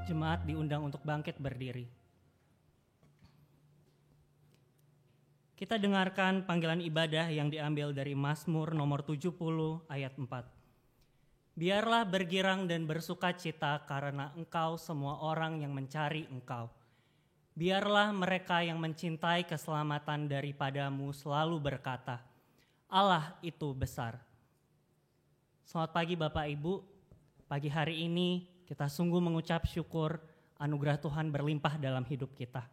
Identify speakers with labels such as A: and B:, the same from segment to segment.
A: Jemaat diundang untuk bangkit berdiri. Kita dengarkan panggilan ibadah yang diambil dari Mazmur nomor 70 ayat 4. Biarlah bergirang dan bersukacita karena Engkau semua orang yang mencari Engkau. Biarlah mereka yang mencintai keselamatan daripadamu selalu berkata, Allah itu besar. Selamat pagi Bapak Ibu. Pagi hari ini kita sungguh mengucap syukur anugerah Tuhan berlimpah dalam hidup kita.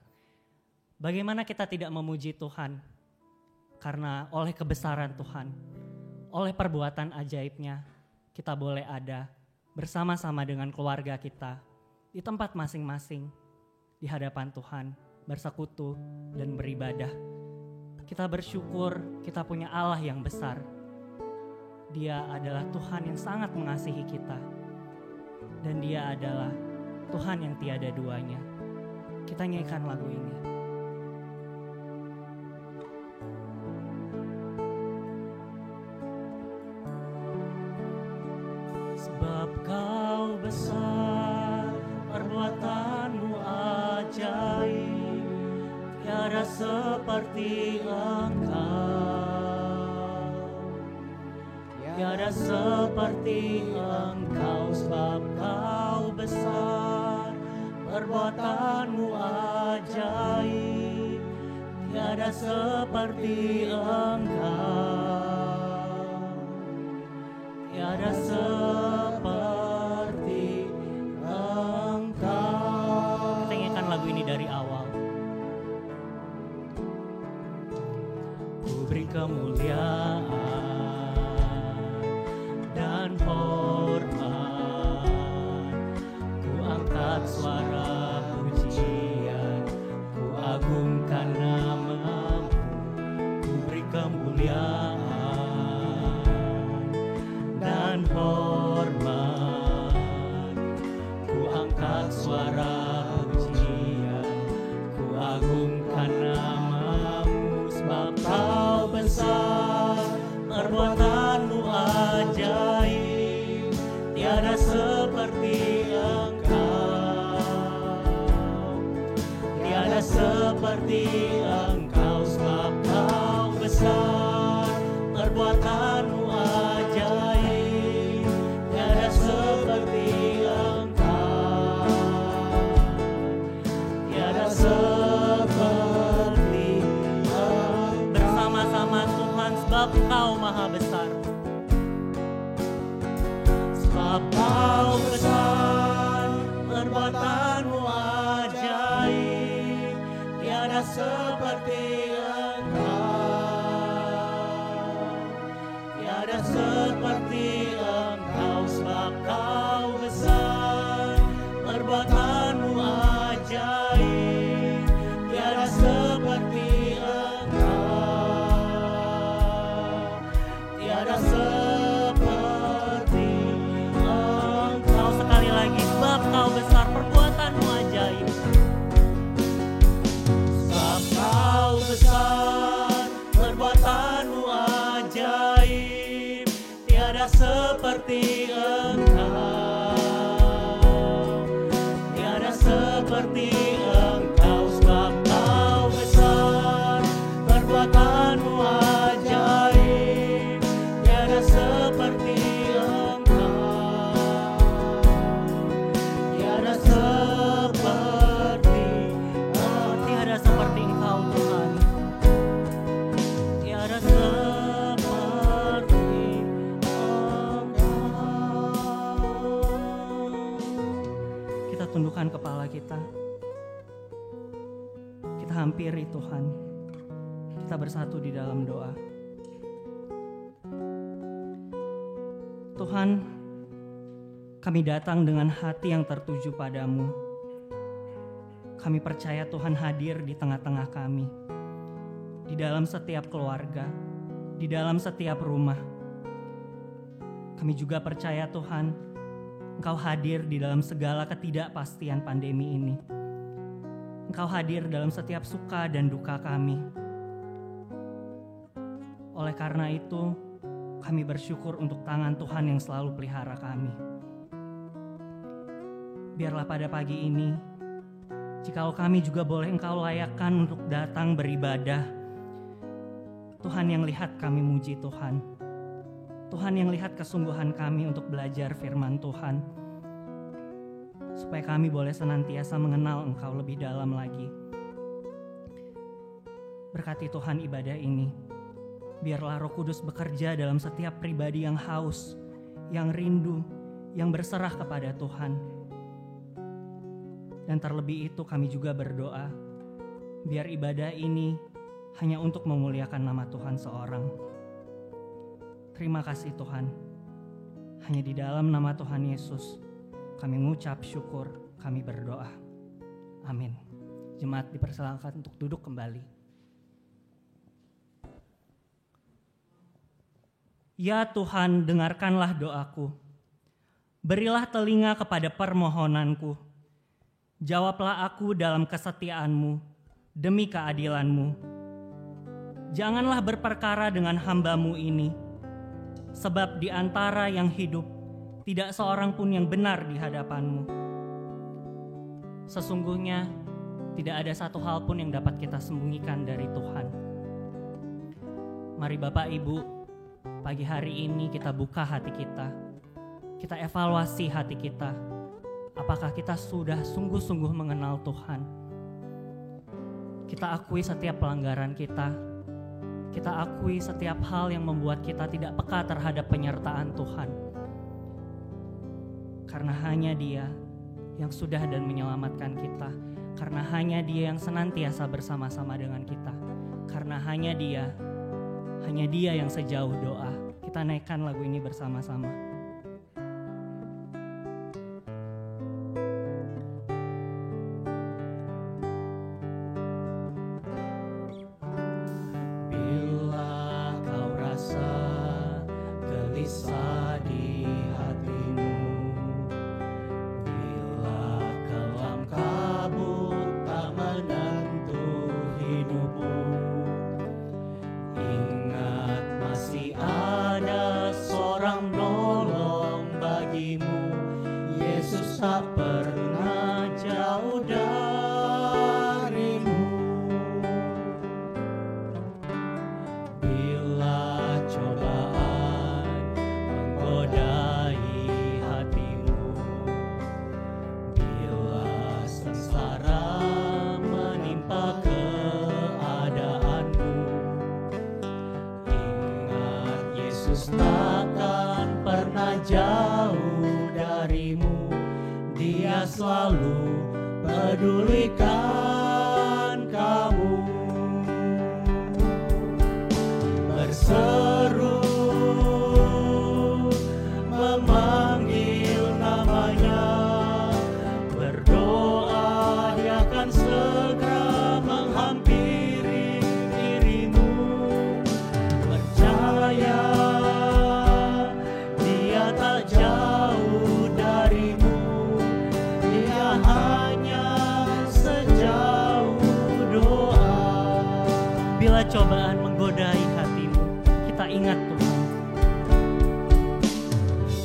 A: Bagaimana kita tidak memuji Tuhan? Karena oleh kebesaran Tuhan, oleh perbuatan ajaibnya, kita boleh ada bersama-sama dengan keluarga kita di tempat masing-masing, di hadapan Tuhan, bersekutu dan beribadah. Kita bersyukur kita punya Allah yang besar. Dia adalah Tuhan yang sangat mengasihi kita. Dan Dia adalah Tuhan yang tiada duanya. Kita nyanyikan lagu ini. Sebab Kau besar, perbuatanmu ajaib, tiada seperti Engkau. Tiada seperti Engkau, sebab Kau besar, perbuatanmu ajaib, tiada seperti Engkau. Tiada seperti Engkau. Kita nyanyikan lagu ini dari awal. Ku beri kemuliaan dan hormat, ku angkat suara pujian, ku agungkan nama-Mu, ku beri kemuliaan dan hormat, ku angkat suara pujian, ku agungkan nama-Mu, sebab Kau besar, perbuatanmu ajaib, tiada seperti Engkau. Tiada seperti Engkau, sebab Kau besar, perbuatanmu ajaib, tiada seperti Engkau. Tiada seperti Engkau. Bersama-sama Tuhan, sebab Kau maha besar. Sebab Kau besar, perbuatanmu ajaib, tiada seperti Engkau. Tiada seperti Engkau, sebab Kau besar, perbuatanmu ajaib, tiada seperti Engkau. Tiada seperti Engkau. Sekali lagi, sebab Kau besar, perbuatanmu ajaib. Sebab Kau besar, perbuatanmu ajaib, tiada seperti Engkau. Tiada seperti Engkau, sebab Kau besar, perbuatanmu ajaib, tiada seperti Engkau. Tiada seperti tiada seperti Engkau Tuhan. Tiada seperti Engkau. Kita tundukkan kepala kita. Kita hampiri Tuhan. Kita bersatu di dalam doa. Tuhan, kami datang dengan hati yang tertuju padamu. Kami percaya Tuhan hadir di tengah-tengah kami, di dalam setiap keluarga, di dalam setiap rumah. Kami juga percaya Tuhan, Engkau hadir di dalam segala ketidakpastian pandemi ini. Engkau hadir dalam setiap suka dan duka kami. Oleh karena itu, kami bersyukur untuk tangan Tuhan yang selalu pelihara kami. biarlah pada pagi ini, jikalau kami juga boleh Engkau layakkan untuk datang beribadah. Tuhan yang lihat kami muji Tuhan. Tuhan yang lihat kesungguhan kami untuk belajar firman Tuhan. Supaya kami boleh senantiasa mengenal Engkau lebih dalam lagi. Berkati Tuhan ibadah ini. Biarlah Roh Kudus bekerja dalam setiap pribadi yang haus, yang rindu, yang berserah kepada Tuhan. Dan terlebih itu kami juga berdoa, biar ibadah ini hanya untuk memuliakan nama Tuhan seorang. Terima kasih Tuhan. Hanya di dalam nama Tuhan Yesus kami mengucap syukur, kami berdoa. Amin. Jemaat dipersilakan untuk duduk kembali. Ya Tuhan, dengarkanlah doaku. Berilah telinga kepada permohonanku. Jawablah aku dalam kesetiaan-Mu, demi keadilan-Mu. Janganlah berperkara dengan hamba-Mu ini, sebab di antara yang hidup, tidak seorang pun yang benar di hadapan-Mu. Sesungguhnya, tidak ada satu hal pun yang dapat kita sembunyikan dari Tuhan. Mari Bapak Ibu, pagi hari ini kita buka hati kita. Kita evaluasi hati kita. Apakah kita sudah sungguh-sungguh mengenal Tuhan? Kita akui setiap pelanggaran kita. Kita akui setiap hal yang membuat kita tidak peka terhadap penyertaan Tuhan. Karena hanya Dia yang sudah dan menyelamatkan kita. Karena hanya Dia yang senantiasa bersama-sama dengan kita. Karena hanya Dia yang sejauh doa. Kita naikkan lagu ini bersama-sama.
B: Selalu pedulikan kamu, berseru memanggil namanya, berdoa Dia akan segera menghampiri dirimu, percaya Dia tak jauh darimu. Hanya sejauh doa.
A: Bila cobaan menggodai hatimu, kita ingat Tuhan.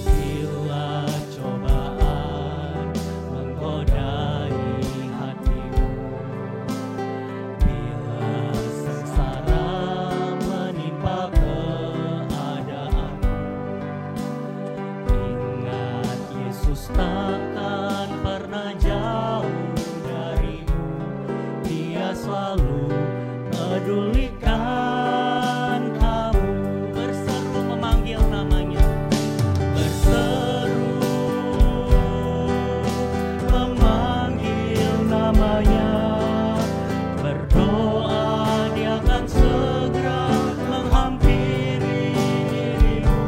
B: Bila cobaan menggodai hatimu, bila sengsara menimpa keadaanmu, ingat Yesus takkan pernah jauh darimu. Dia selalu pedulikan kamu, berseru memanggil namanya, berseru memanggil namanya, berdoa Dia akan segera menghampiri dirimu,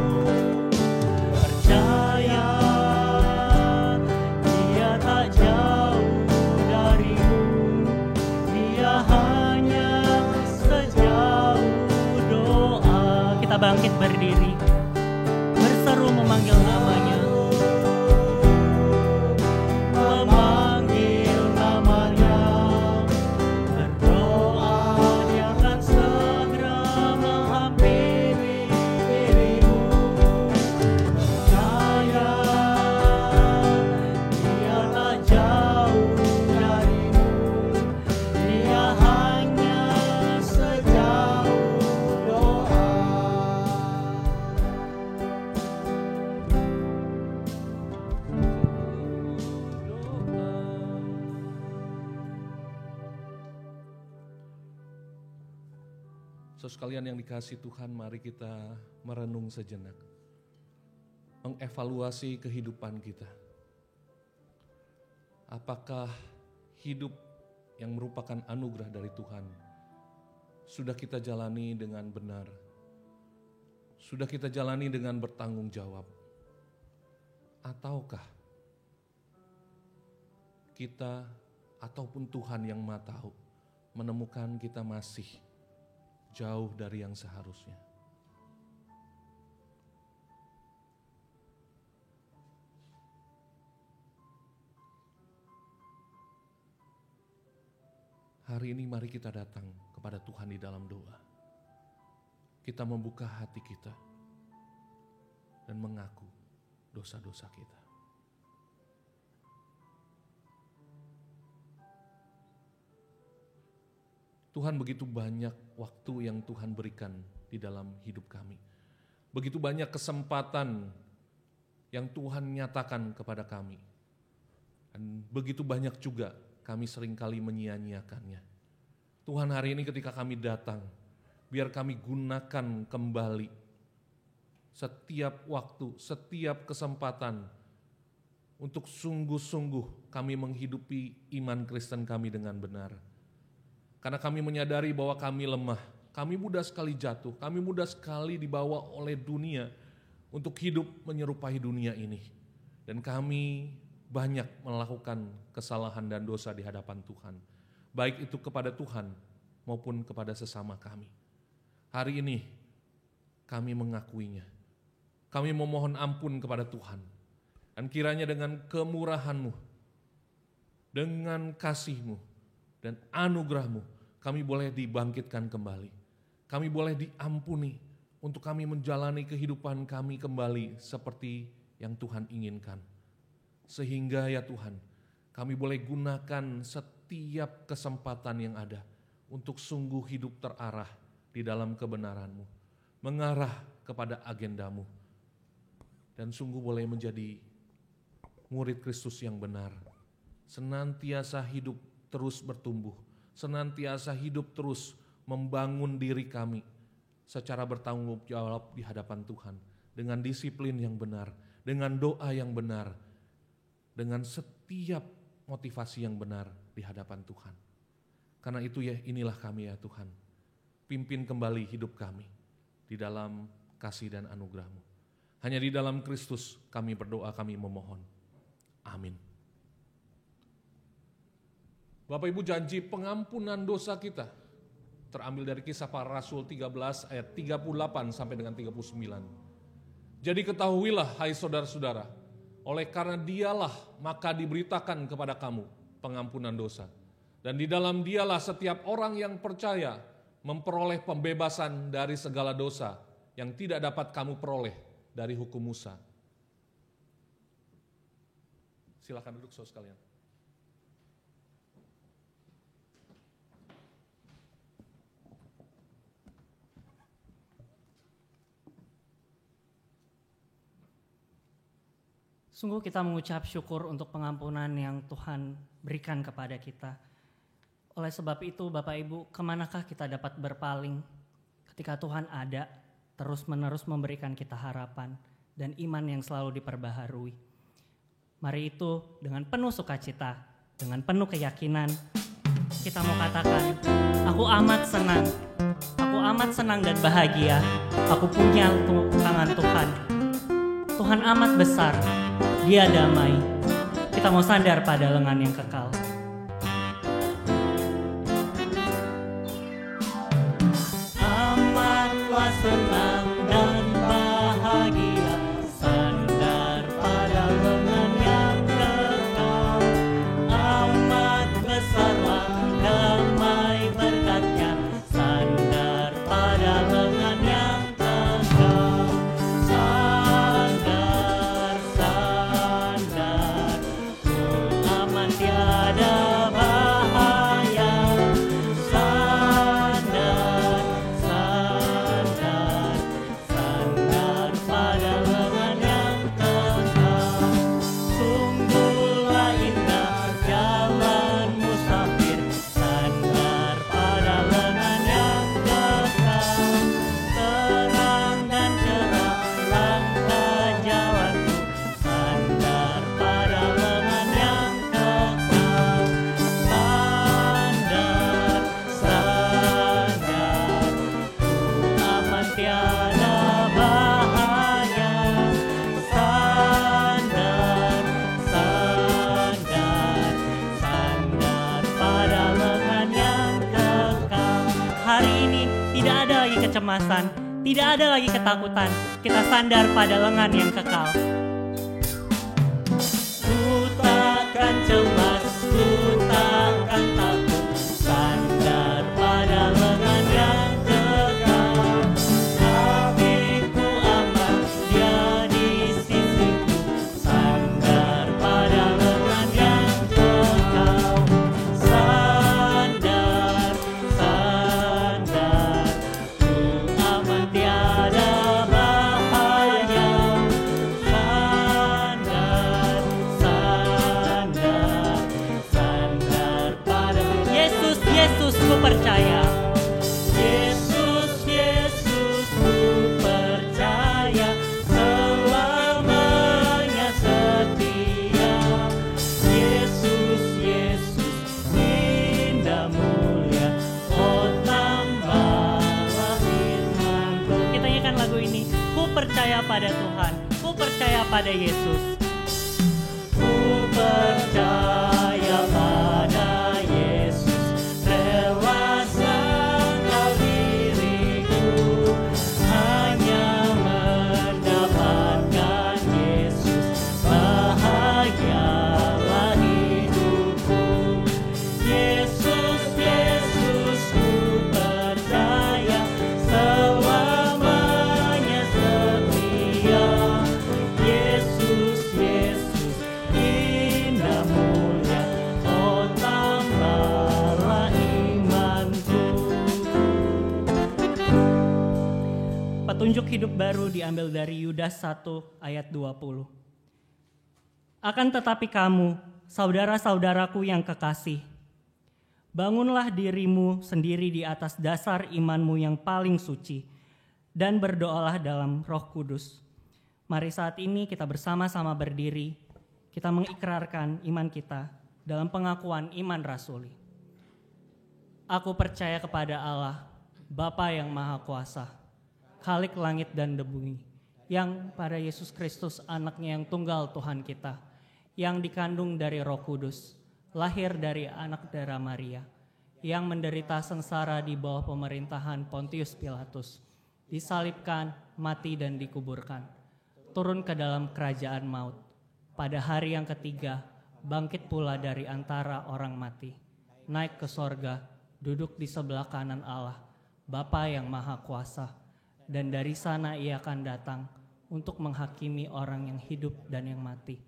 B: percaya Dia tak jauh darimu. Dia hanya sejauh doa.
A: Kita bangkit berdiri, berseru memanggil namanya,
B: memanggil namanya, berdoa Dia akan segera menghampiri dirimu, percaya Dia tak
C: Saudara sekalian yang dikasihi Tuhan, mari kita merenung sejenak. Mengevaluasi kehidupan kita. Apakah hidup yang merupakan anugerah dari Tuhan sudah kita jalani dengan benar? Sudah kita jalani dengan bertanggung jawab? Ataukah kita ataupun Tuhan yang Maha Tahu menemukan kita masih jauh dari yang seharusnya? Hari ini mari kita datang kepada Tuhan di dalam doa. Kita membuka hati kita dan mengaku dosa-dosa kita. Tuhan, begitu banyak waktu yang Tuhan berikan di dalam hidup kami. Begitu banyak kesempatan yang Tuhan nyatakan kepada kami. Dan begitu banyak juga kami seringkali menyia-nyiakannya. Tuhan, hari ini ketika kami datang, biar kami gunakan kembali setiap waktu, setiap kesempatan untuk sungguh-sungguh kami menghidupi iman Kristen kami dengan benar. Karena kami menyadari bahwa kami lemah, kami mudah sekali jatuh, kami mudah sekali dibawa oleh dunia untuk hidup menyerupai dunia ini. Dan kami banyak melakukan kesalahan dan dosa di hadapan Tuhan, baik itu kepada Tuhan maupun kepada sesama kami. Hari ini kami mengakuinya, kami memohon ampun kepada Tuhan. Dan kiranya dengan kemurahan-Mu, dengan kasih-Mu, dan anugerah-Mu, kami boleh dibangkitkan kembali. Kami boleh diampuni untuk kami menjalani kehidupan kami kembali seperti yang Tuhan inginkan. Sehingga ya Tuhan, kami boleh gunakan setiap kesempatan yang ada untuk sungguh hidup terarah di dalam kebenaran-Mu, mengarah kepada agenda-Mu, dan sungguh boleh menjadi murid Kristus yang benar, senantiasa hidup terus bertumbuh, senantiasa hidup terus membangun diri kami secara bertanggung jawab di hadapan Tuhan, dengan disiplin yang benar, dengan doa yang benar, dengan setiap motivasi yang benar di hadapan Tuhan. Karena itu ya, inilah kami ya Tuhan, pimpin kembali hidup kami di dalam kasih dan anugerah-Mu. Hanya di dalam Kristus kami berdoa, kami memohon. Amin. Bapak Ibu, janji pengampunan dosa kita terambil dari Kisah Para Rasul 13 ayat 38 sampai dengan 39. Jadi ketahuilah hai saudara-saudara, oleh karena Dialah maka diberitakan kepada kamu pengampunan dosa. Dan di dalam Dialah setiap orang yang percaya memperoleh pembebasan dari segala dosa yang tidak dapat kamu peroleh dari hukum Musa. Silakan duduk saudara sekalian.
A: Sungguh kita mengucap syukur untuk pengampunan yang Tuhan berikan kepada kita. Oleh sebab itu Bapak Ibu, kemanakah kita dapat berpaling ketika Tuhan ada, terus-menerus memberikan kita harapan dan iman yang selalu diperbaharui. Mari itu dengan penuh sukacita, dengan penuh keyakinan, kita mau katakan, aku amat senang dan bahagia, aku punya tangan Tuhan. Tuhan amat besar, Dia damai. Kita mau sandar pada lengan yang kekal.
B: Amatlah senang dan bahagia, sandar pada lengan yang kekal. Amat besarlah damai berkat-Nya, sandar pada lengan yang kekal. Sandar, ku amat tiada
A: tidak ada lagi kecemasan, tidak ada lagi ketakutan. Kita sandar pada lengan yang kekal.
B: Ku takkan cemas, ku takkan takut, sandar pada lengan yang kekal. Hatiku aman, dia di sisiku, sandar pada lengan yang kekal. Sandar, sandar, ku aman tiada bahaya. Sandar, sandar, sandar pada
A: Yesus, Yesus, ku percaya.
B: Yesus, Yesus, ku percaya, selamanya setia. Yesus, Yesus, indah mulia, oh tambahlah firman-Mu.
A: Kita nyanyikan lagu ini. Ku percaya pada Tuhan, ku percaya pada Yesus.
B: Ku percaya pada Yesus, rela sangkal diriku, hanya mendapatkan Yesus, bahagialah hidupku. Yesus, Yesus, ku percaya, selamanya setia. Yesus, Yesus, indah mulia, oh tambahlah imanku.
A: Petunjuk hidup baru diambil dari Yudas 1 ayat 20. Akan tetapi kamu, saudara-saudaraku yang kekasih, bangunlah dirimu sendiri di atas dasar imanmu yang paling suci, dan berdoalah dalam Roh Kudus. Mari saat ini kita bersama-sama berdiri, kita mengikrarkan iman kita dalam pengakuan iman rasuli. Aku percaya kepada Allah, Bapa yang Maha Kuasa, Khalik langit dan bumi, yang pada Yesus Kristus anaknya yang tunggal Tuhan kita, yang dikandung dari Roh Kudus, lahir dari anak darah Maria, yang menderita sengsara di bawah pemerintahan Pontius Pilatus, disalibkan, mati dan dikuburkan, turun ke dalam kerajaan maut, pada hari yang ketiga bangkit pula dari antara orang mati, naik ke sorga, duduk di sebelah kanan Allah, Bapa yang Maha Kuasa, dan dari sana ia akan datang untuk menghakimi orang yang hidup dan yang mati.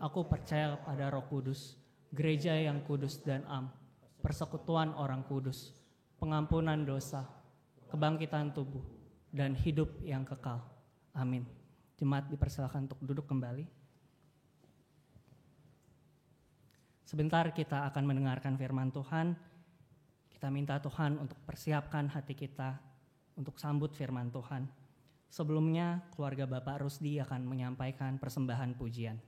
A: Aku percaya pada Roh Kudus, gereja yang kudus dan am, persekutuan orang kudus, pengampunan dosa, kebangkitan tubuh, dan hidup yang kekal. Amin. Jemaat dipersilakan untuk duduk kembali. Sebentar kita akan mendengarkan firman Tuhan. Kita minta Tuhan untuk persiapkan hati kita untuk sambut firman Tuhan. Sebelumnya, keluarga Bapak Rusdi akan menyampaikan persembahan pujian.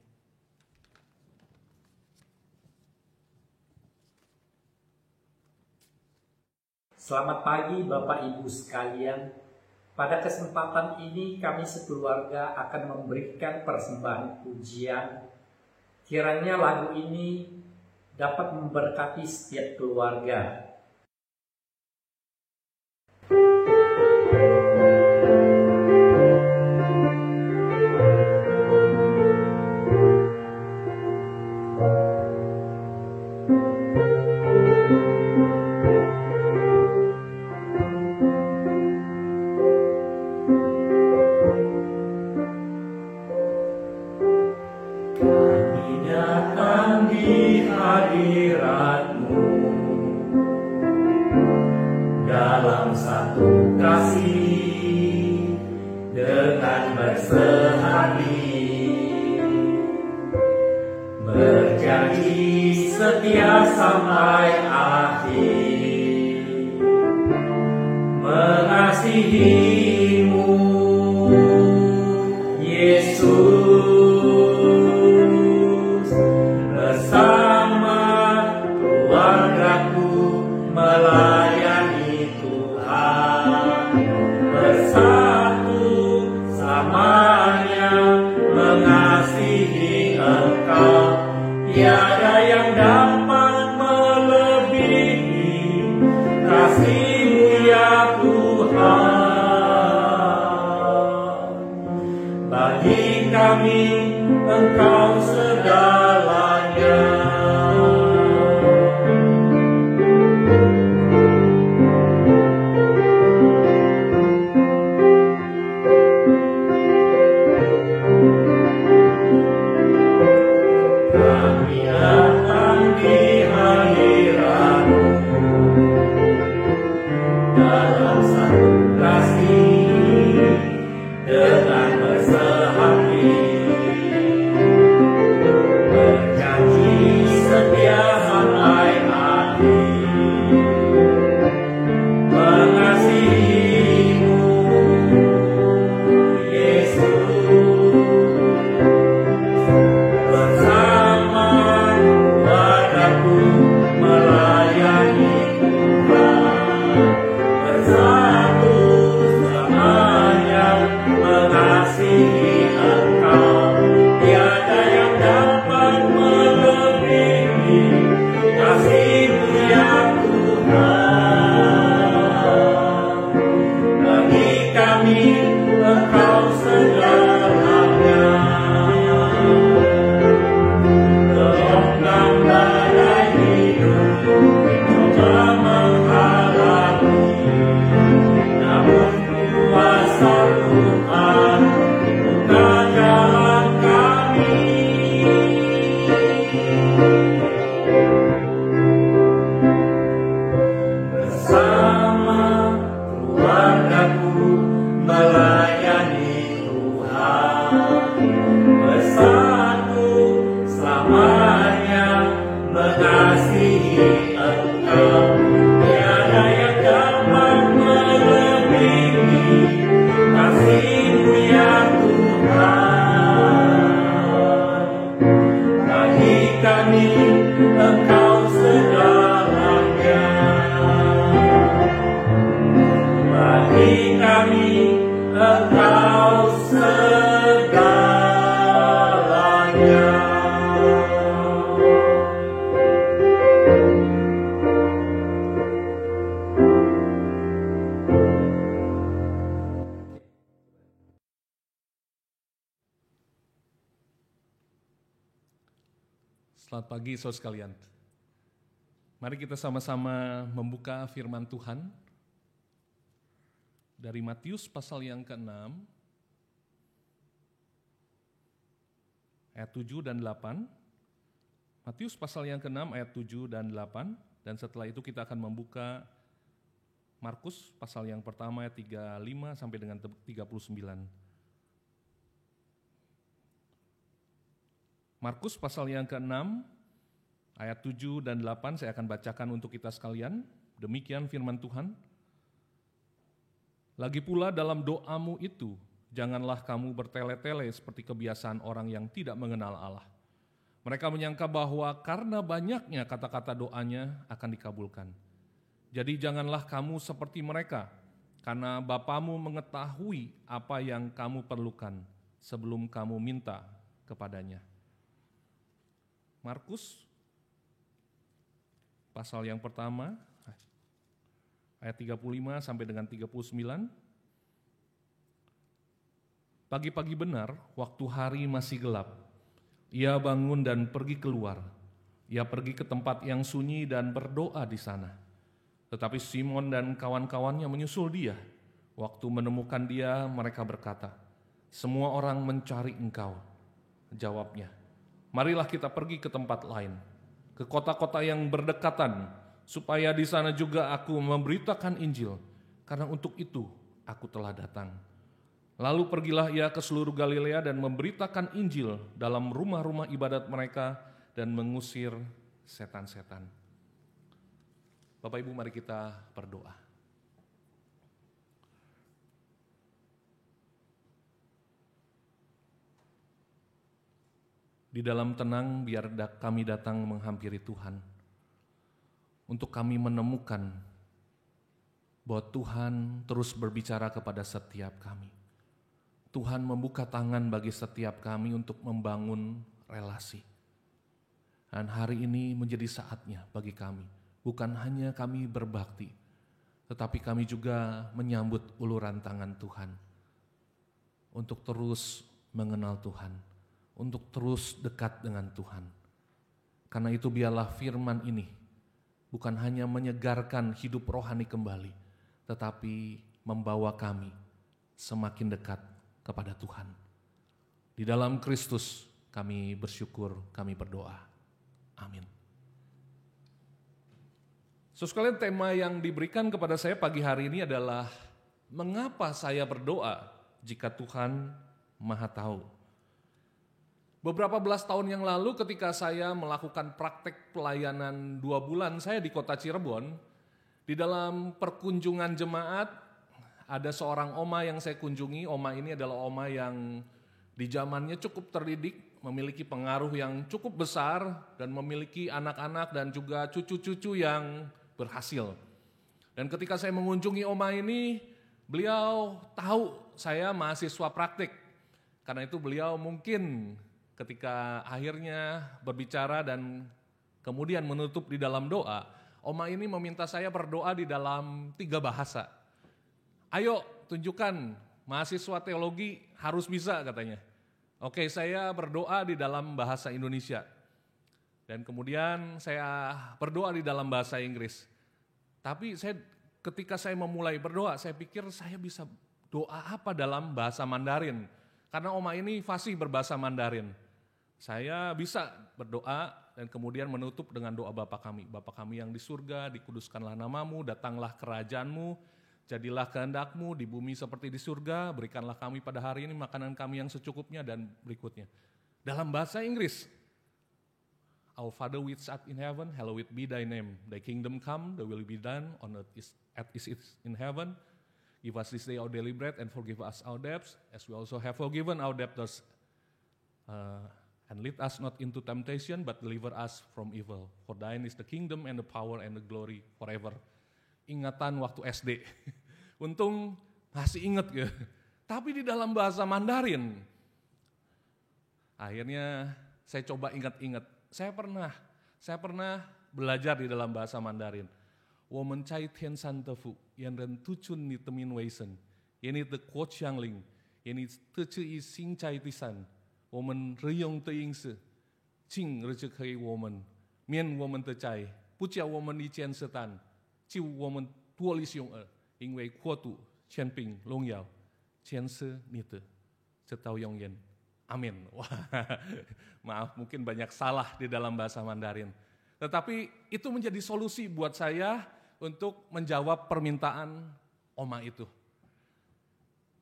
D: Selamat pagi Bapak Ibu sekalian. Pada kesempatan ini kami sekeluarga akan memberikan persembahan pujian. Kiranya lagu ini dapat memberkati setiap keluarga. Dalam satu kasih dengan bersehari, berjanji setia sampai akhir, mengasihimu Yesus, bersama keluargaku melayani Tuhan, bersatu samanya mengasihi Engkau. Tiada yang dapat melebihi kasih-Mu ya Tuhan. Engkau segalanya. Kami datang di hadirat-Mu dalam satu kasih dengan bersehati, berjanji setia sampai akhir. Mengasihi-Mu, Yesus, bersama keluargaku melayani Tuhan, bersatu selamanya mengasihi Engkau. Tiada yang dapat melebihi kasih-Mu ya Tuhan. Bagi kami Engkau segalanya. Gelombang badai hidup coba menghalangi, namun kuasa Tuhan buka jalan kami. Bersama keluargaku melayani Tuhan, bersatu selamanya mengasihi Engkau. Tiada yang dapat melebihi kasih-Mu ya Tuhan. Bagi kami Engkau segalanya. Bagi kami Engkau segalanya.
C: Selamat pagi saudara sekalian. Mari kita sama-sama membuka firman Tuhan dari Matius pasal yang ke-6 ayat 7 dan 8. Matius pasal yang ke-6 ayat 7 dan 8, dan setelah itu kita akan membuka Markus pasal yang pertama ayat 35 sampai dengan 39. Markus pasal yang ke-6 ayat 7 dan 8 saya akan bacakan untuk kita sekalian. Demikian firman Tuhan. Lagi pula dalam doamu itu, janganlah kamu bertele-tele seperti kebiasaan orang yang tidak mengenal Allah. Mereka menyangka bahwa karena banyaknya kata-kata doanya akan dikabulkan. Jadi janganlah kamu seperti mereka, karena Bapamu mengetahui apa yang kamu perlukan sebelum kamu minta kepadanya. Markus pasal yang pertama ayat 35 sampai dengan 39. Pagi-pagi benar, waktu hari masih gelap, ia bangun dan pergi keluar. Ia pergi ke tempat yang sunyi dan berdoa di sana. Tetapi Simon dan kawan-kawannya menyusul dia. Waktu menemukan dia, mereka berkata, "Semua orang mencari engkau." Jawabnya, "Marilah kita pergi ke tempat lain, ke kota-kota yang berdekatan, supaya di sana juga aku memberitakan Injil, karena untuk itu aku telah datang." Lalu pergilah ia ke seluruh Galilea dan memberitakan Injil dalam rumah-rumah ibadat mereka dan mengusir setan-setan. Bapak Ibu, mari kita berdoa. Di dalam tenang biar kami datang menghampiri Tuhan, untuk kami menemukan bahwa Tuhan terus berbicara kepada setiap kami. Tuhan membuka tangan bagi setiap kami untuk membangun relasi. Dan hari ini menjadi saatnya bagi kami, bukan hanya kami berbakti, tetapi kami juga menyambut uluran tangan Tuhan untuk terus mengenal Tuhan, untuk terus dekat dengan Tuhan. Karena itu biarlah firman ini bukan hanya menyegarkan hidup rohani kembali, tetapi membawa kami semakin dekat kepada Tuhan. Di dalam Kristus kami bersyukur, kami berdoa. Amin. Sekalian, tema yang diberikan kepada saya pagi hari ini adalah mengapa saya berdoa jika Tuhan Maha Tahu. Beberapa belas tahun yang lalu ketika saya melakukan praktek pelayanan 2 bulan saya di kota Cirebon, di dalam perkunjungan jemaat ada seorang oma yang saya kunjungi. Oma ini adalah oma yang di zamannya cukup terdidik, memiliki pengaruh yang cukup besar dan memiliki anak-anak dan juga cucu-cucu yang berhasil. Dan ketika saya mengunjungi oma ini, beliau tahu saya mahasiswa praktik. Karena itu beliau mungkin ketika akhirnya berbicara dan kemudian menutup di dalam doa, oma ini meminta saya berdoa di dalam 3 bahasa. Ayo tunjukkan, mahasiswa teologi harus bisa katanya. Oke, saya berdoa di dalam bahasa Indonesia. Dan kemudian saya berdoa di dalam bahasa Inggris. Tapi ketika saya memulai berdoa, saya pikir saya bisa doa apa dalam bahasa Mandarin. Karena oma ini fasih berbahasa Mandarin. Saya bisa berdoa dan kemudian menutup dengan doa Bapa kami. Bapa kami yang di surga, dikuduskanlah namamu, datanglah kerajaanmu, jadilah kehendakmu di bumi seperti di surga, berikanlah kami pada hari ini makanan kami yang secukupnya dan berikutnya. Dalam bahasa Inggris, Our Father which art in heaven, hallowed be thy name. Thy kingdom come, thy will be done on earth as it is in heaven. Give us this day our daily bread and forgive us our debts as we also have forgiven our debtors. And lead us not into temptation, but deliver us from evil. For thine is the kingdom and the power and the glory forever. Ingatan waktu SD. Untung masih ingat ya. Tapi di dalam bahasa Mandarin, akhirnya saya coba ingat-ingat. Saya pernah belajar di dalam bahasa Mandarin. Women cai tian san tefu, yang ren tucun ni temin weisen. Ini te kuo chiang ling, ini te ci sing cai tisan. 我们日用的饮食，尽日子可以我们免我们的债，不叫我们离间撒旦，救我们脱离凶恶，因为国度、权柄、荣耀，全是你的，直到永远。Amin. Wah, maaf mungkin banyak salah di dalam bahasa Mandarin. Tetapi itu menjadi solusi buat saya untuk menjawab permintaan oma itu.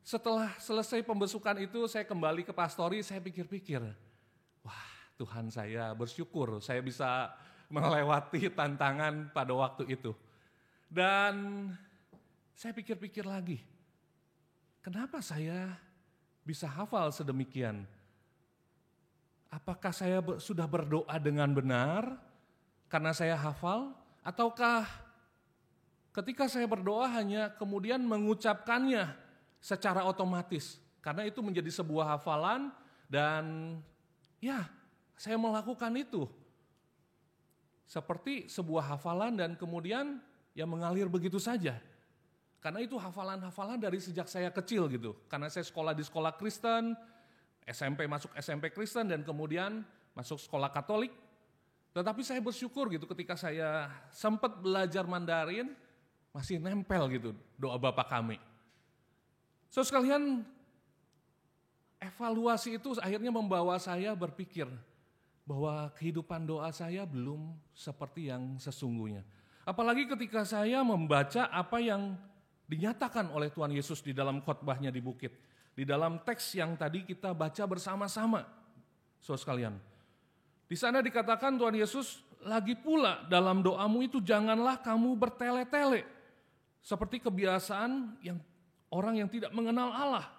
C: Setelah selesai pembesukan itu, saya kembali ke pastori, saya pikir-pikir, wah Tuhan saya bersyukur saya bisa melewati tantangan pada waktu itu. Dan saya pikir-pikir lagi, kenapa saya bisa hafal sedemikian? Apakah saya sudah berdoa dengan benar karena saya hafal? Ataukah ketika saya berdoa hanya kemudian mengucapkannya secara otomatis, karena itu menjadi sebuah hafalan dan ya saya melakukan itu seperti sebuah hafalan dan kemudian ya mengalir begitu saja. Karena itu hafalan-hafalan dari sejak saya kecil gitu, karena saya sekolah di sekolah Kristen, SMP masuk SMP Kristen dan kemudian masuk sekolah Katolik. Tetapi saya bersyukur gitu ketika saya sempat belajar Mandarin masih nempel gitu doa Bapa kami. So sekalian, evaluasi itu akhirnya membawa saya berpikir bahwa kehidupan doa saya belum seperti yang sesungguhnya. Apalagi ketika saya membaca apa yang dinyatakan oleh Tuhan Yesus di dalam khotbahnya di bukit. Di dalam teks yang tadi kita baca bersama-sama. So sekalian, di sana dikatakan Tuhan Yesus, lagi pula dalam doamu itu janganlah kamu bertele-tele. Seperti kebiasaan yang orang yang tidak mengenal Allah.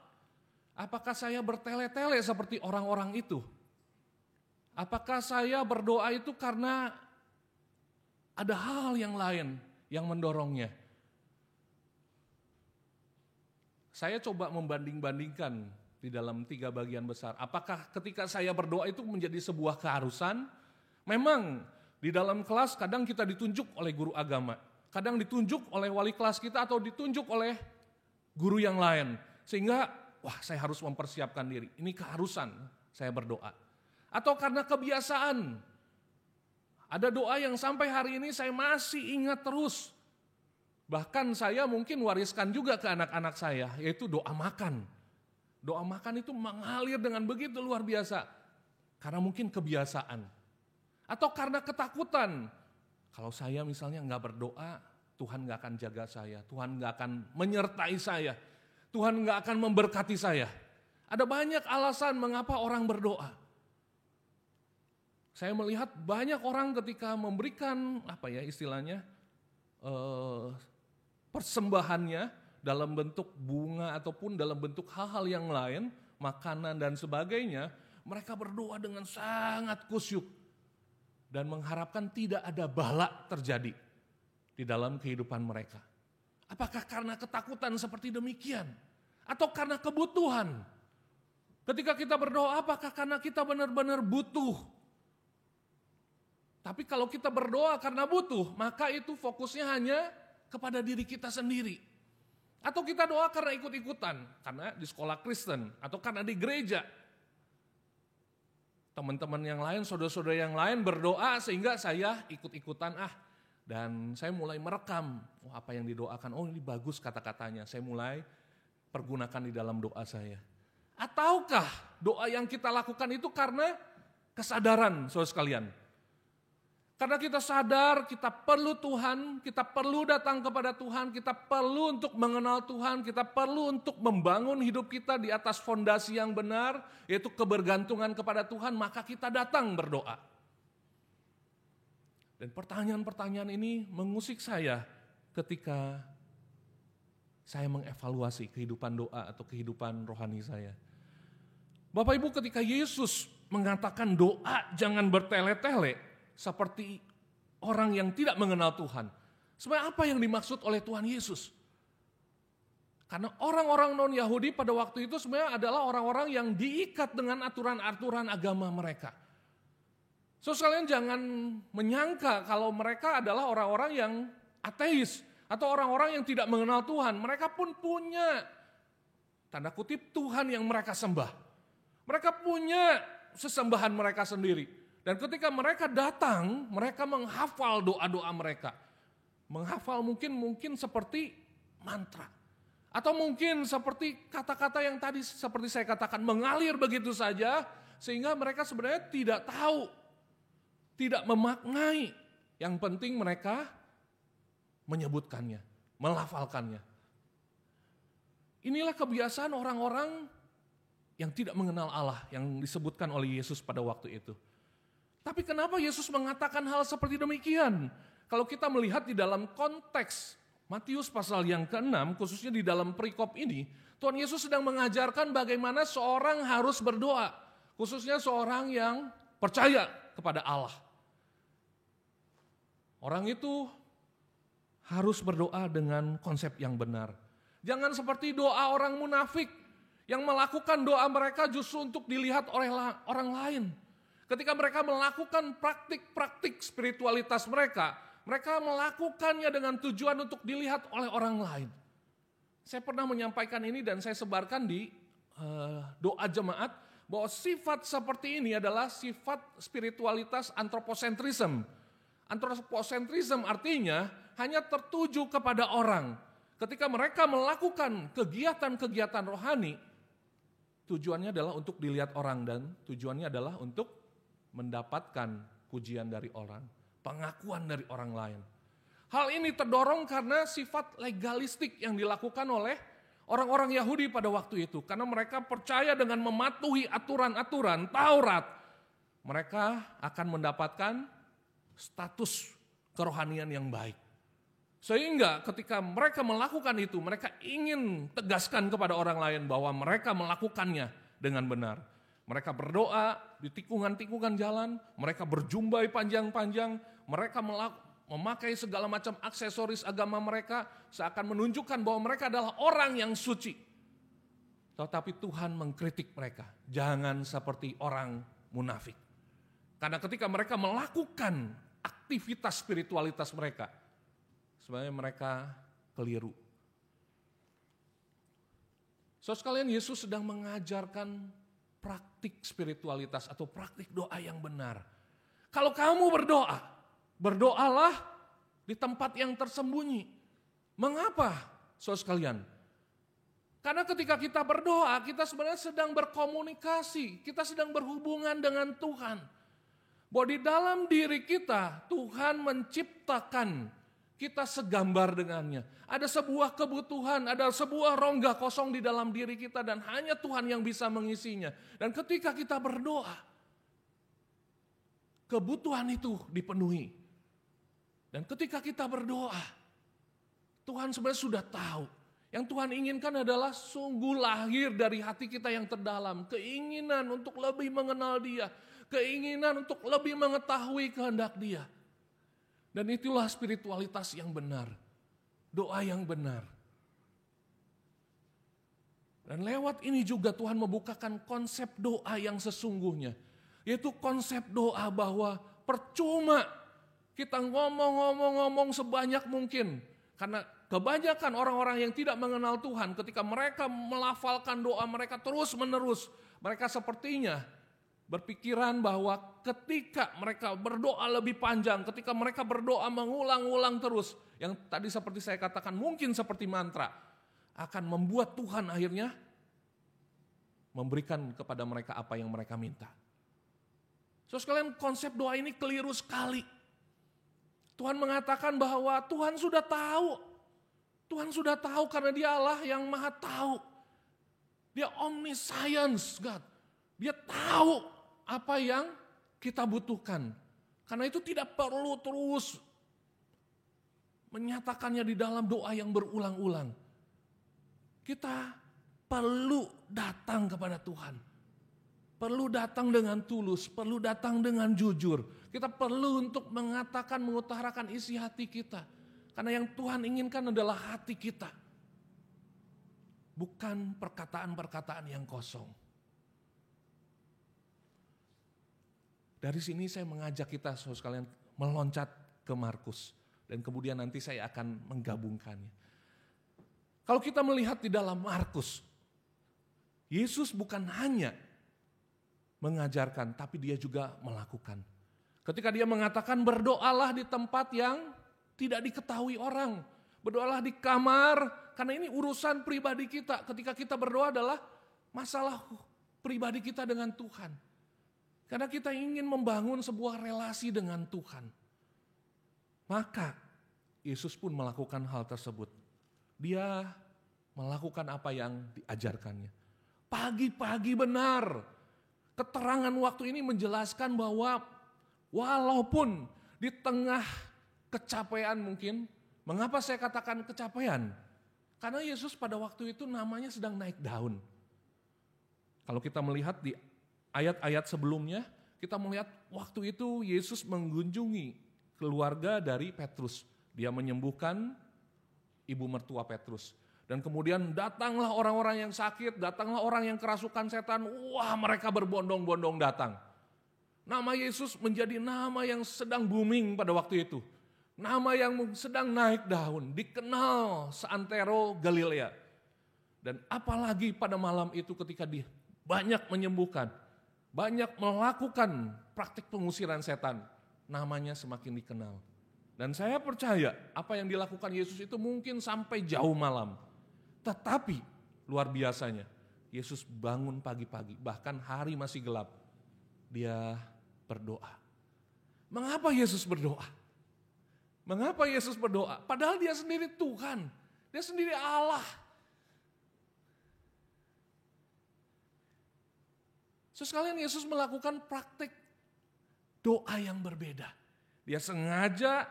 C: Apakah saya bertele-tele seperti orang-orang itu? Apakah saya berdoa itu karena ada hal yang lain yang mendorongnya? Saya coba membanding-bandingkan di dalam 3 bagian besar. Apakah ketika saya berdoa itu menjadi sebuah keharusan? Memang di dalam kelas kadang kita ditunjuk oleh guru agama. Kadang ditunjuk oleh wali kelas kita atau ditunjuk oleh guru yang lain, sehingga wah saya harus mempersiapkan diri, ini keharusan saya berdoa. Atau karena kebiasaan. Ada doa yang sampai hari ini saya masih ingat terus. Bahkan saya mungkin wariskan juga ke anak-anak saya, yaitu doa makan. Doa makan itu mengalir dengan begitu luar biasa. Karena mungkin kebiasaan. Atau karena ketakutan. Kalau saya misalnya nggak berdoa, Tuhan nggak akan jaga saya. Tuhan nggak akan menyertai saya. Tuhan nggak akan memberkati saya. Ada banyak alasan mengapa orang berdoa. Saya melihat banyak orang ketika memberikan persembahannya dalam bentuk bunga ataupun dalam bentuk hal-hal yang lain, makanan dan sebagainya, mereka berdoa dengan sangat kusyuk dan mengharapkan tidak ada bala terjadi di dalam kehidupan mereka. Apakah karena ketakutan seperti demikian? Atau karena kebutuhan? Ketika kita berdoa, apakah karena kita benar-benar butuh? Tapi kalau kita berdoa karena butuh, maka itu fokusnya hanya kepada diri kita sendiri. Atau kita doa karena ikut-ikutan, karena di sekolah Kristen, atau karena di gereja. Teman-teman yang lain, saudara-saudara yang lain berdoa sehingga saya ikut-ikutan dan saya mulai merekam, apa yang didoakan, ini bagus kata-katanya, saya mulai pergunakan di dalam doa saya. Ataukah doa yang kita lakukan itu karena kesadaran, saudara sekalian? Karena kita sadar kita perlu Tuhan, kita perlu datang kepada Tuhan, kita perlu untuk mengenal Tuhan, kita perlu untuk membangun hidup kita di atas fondasi yang benar, yaitu kebergantungan kepada Tuhan, maka kita datang berdoa. Dan pertanyaan-pertanyaan ini mengusik saya ketika saya mengevaluasi kehidupan doa atau kehidupan rohani saya. Bapak Ibu, ketika Yesus mengatakan doa jangan bertele-tele, seperti orang yang tidak mengenal Tuhan. Sebenarnya apa yang dimaksud oleh Tuhan Yesus? Karena orang-orang non-Yahudi pada waktu itu sebenarnya adalah orang-orang yang diikat dengan aturan-aturan agama mereka. So sekalian jangan menyangka kalau mereka adalah orang-orang yang ateis atau orang-orang yang tidak mengenal Tuhan. Mereka pun punya tanda kutip Tuhan yang mereka sembah. Mereka punya sesembahan mereka sendiri. Dan ketika mereka datang, mereka menghafal doa-doa mereka. Menghafal mungkin seperti mantra. Atau mungkin seperti kata-kata yang tadi seperti saya katakan mengalir begitu saja. Sehingga mereka sebenarnya tidak tahu, tidak memaknai. Yang penting mereka menyebutkannya, melafalkannya. Inilah kebiasaan orang-orang yang tidak mengenal Allah yang disebutkan oleh Yesus pada waktu itu. Tapi kenapa Yesus mengatakan hal seperti demikian? Kalau kita melihat di dalam konteks Matius pasal yang ke-6, khususnya di dalam perikop ini, Tuhan Yesus sedang mengajarkan bagaimana seorang harus berdoa. Khususnya seorang yang percaya kepada Allah. Orang itu harus berdoa dengan konsep yang benar. Jangan seperti doa orang munafik yang melakukan doa mereka justru untuk dilihat oleh orang lain. Ketika mereka melakukan praktik-praktik spiritualitas mereka melakukannya dengan tujuan untuk dilihat oleh orang lain. Saya pernah menyampaikan ini dan saya sebarkan di doa jemaat bahwa sifat seperti ini adalah sifat spiritualitas antroposentrism. Antroposentrism artinya hanya tertuju kepada orang. Ketika mereka melakukan kegiatan-kegiatan rohani, tujuannya adalah untuk dilihat orang dan tujuannya adalah untuk mendapatkan pujian dari orang, pengakuan dari orang lain. Hal ini terdorong karena sifat legalistik yang dilakukan oleh orang-orang Yahudi pada waktu itu. Karena mereka percaya dengan mematuhi aturan-aturan Taurat, mereka akan mendapatkan status kerohanian yang baik. Sehingga ketika mereka melakukan itu, mereka ingin tegaskan kepada orang lain bahwa mereka melakukannya dengan benar. Mereka berdoa di tikungan-tikungan jalan, mereka berjumbai panjang-panjang, mereka memakai segala macam aksesoris agama mereka, seakan menunjukkan bahwa mereka adalah orang yang suci. Tetapi Tuhan mengkritik mereka, jangan seperti orang munafik. Karena ketika mereka melakukan aktivitas spiritualitas mereka, sebenarnya mereka keliru. So sekalian, Yesus sedang mengajarkan praktik spiritualitas atau praktik doa yang benar. Kalau kamu berdoa, berdoalah di tempat yang tersembunyi. Mengapa, saudara sekalian? Karena ketika kita berdoa, kita sebenarnya sedang berkomunikasi, kita sedang berhubungan dengan Tuhan. Bahwa di dalam diri kita, Tuhan menciptakan kita segambar dengannya. Ada sebuah kebutuhan, ada sebuah rongga kosong di dalam diri kita dan hanya Tuhan yang bisa mengisinya. Dan ketika kita berdoa, kebutuhan itu dipenuhi. Dan ketika kita berdoa, Tuhan sebenarnya sudah tahu. Yang Tuhan inginkan adalah sungguh lahir dari hati kita yang terdalam. Keinginan untuk lebih mengenal Dia. Keinginan untuk lebih mengetahui kehendak Dia. Dan itulah spiritualitas yang benar. Doa yang benar. Dan lewat ini juga Tuhan membukakan konsep doa yang sesungguhnya. Yaitu konsep doa bahwa percuma kita ngomong sebanyak mungkin. Karena kebanyakan orang-orang yang tidak mengenal Tuhan ketika mereka melafalkan doa mereka terus menerus. Mereka sepertinya berpikiran bahwa ketika mereka berdoa lebih panjang, ketika mereka berdoa mengulang-ulang terus, yang tadi seperti saya katakan mungkin seperti mantra, akan membuat Tuhan akhirnya memberikan kepada mereka apa yang mereka minta. So sekalian konsep doa ini keliru sekali. Tuhan mengatakan bahwa Tuhan sudah tahu. Tuhan sudah tahu karena Dia Allah yang maha tahu. Dia omniscience God. Dia tahu apa yang kita butuhkan. Karena itu tidak perlu terus menyatakannya di dalam doa yang berulang-ulang. Kita perlu datang kepada Tuhan. Perlu datang dengan tulus, perlu datang dengan jujur. Kita perlu untuk mengatakan, mengutarakan isi hati kita. Karena yang Tuhan inginkan adalah hati kita. Bukan perkataan-perkataan yang kosong. Dari sini saya mengajak kita saudara sekalian meloncat ke Markus. Dan kemudian nanti saya akan menggabungkannya. Kalau kita melihat di dalam Markus, Yesus bukan hanya mengajarkan, tapi Dia juga melakukan. Ketika Dia mengatakan berdoalah di tempat yang tidak diketahui orang. Berdoalah di kamar, karena ini urusan pribadi kita. Ketika kita berdoa adalah masalah pribadi kita dengan Tuhan. Karena kita ingin membangun sebuah relasi dengan Tuhan. Maka Yesus pun melakukan hal tersebut. Dia melakukan apa yang diajarkannya. Pagi-pagi benar. Keterangan waktu ini menjelaskan bahwa walaupun di tengah kecapean mungkin. Mengapa saya katakan kecapean? Karena Yesus pada waktu itu namanya sedang naik daun. Kalau kita melihat di ayat-ayat sebelumnya, kita melihat waktu itu Yesus mengunjungi keluarga dari Petrus. Dia menyembuhkan ibu mertua Petrus. Dan kemudian datanglah orang-orang yang sakit, datanglah orang yang kerasukan setan. Wah, mereka berbondong-bondong datang. Nama Yesus menjadi nama yang sedang booming pada waktu itu. Nama yang sedang naik daun, dikenal seantero Galilea. Dan apalagi pada malam itu ketika dia banyak menyembuhkan, banyak melakukan praktik pengusiran setan, namanya semakin dikenal. Dan saya percaya apa yang dilakukan Yesus itu mungkin sampai jauh malam. Tetapi luar biasanya, Yesus bangun pagi-pagi, bahkan hari masih gelap. Dia berdoa. Mengapa Yesus berdoa? Mengapa Yesus berdoa? Padahal Dia sendiri Tuhan, Dia sendiri Allah. Sekalian Yesus melakukan praktik doa yang berbeda. Dia sengaja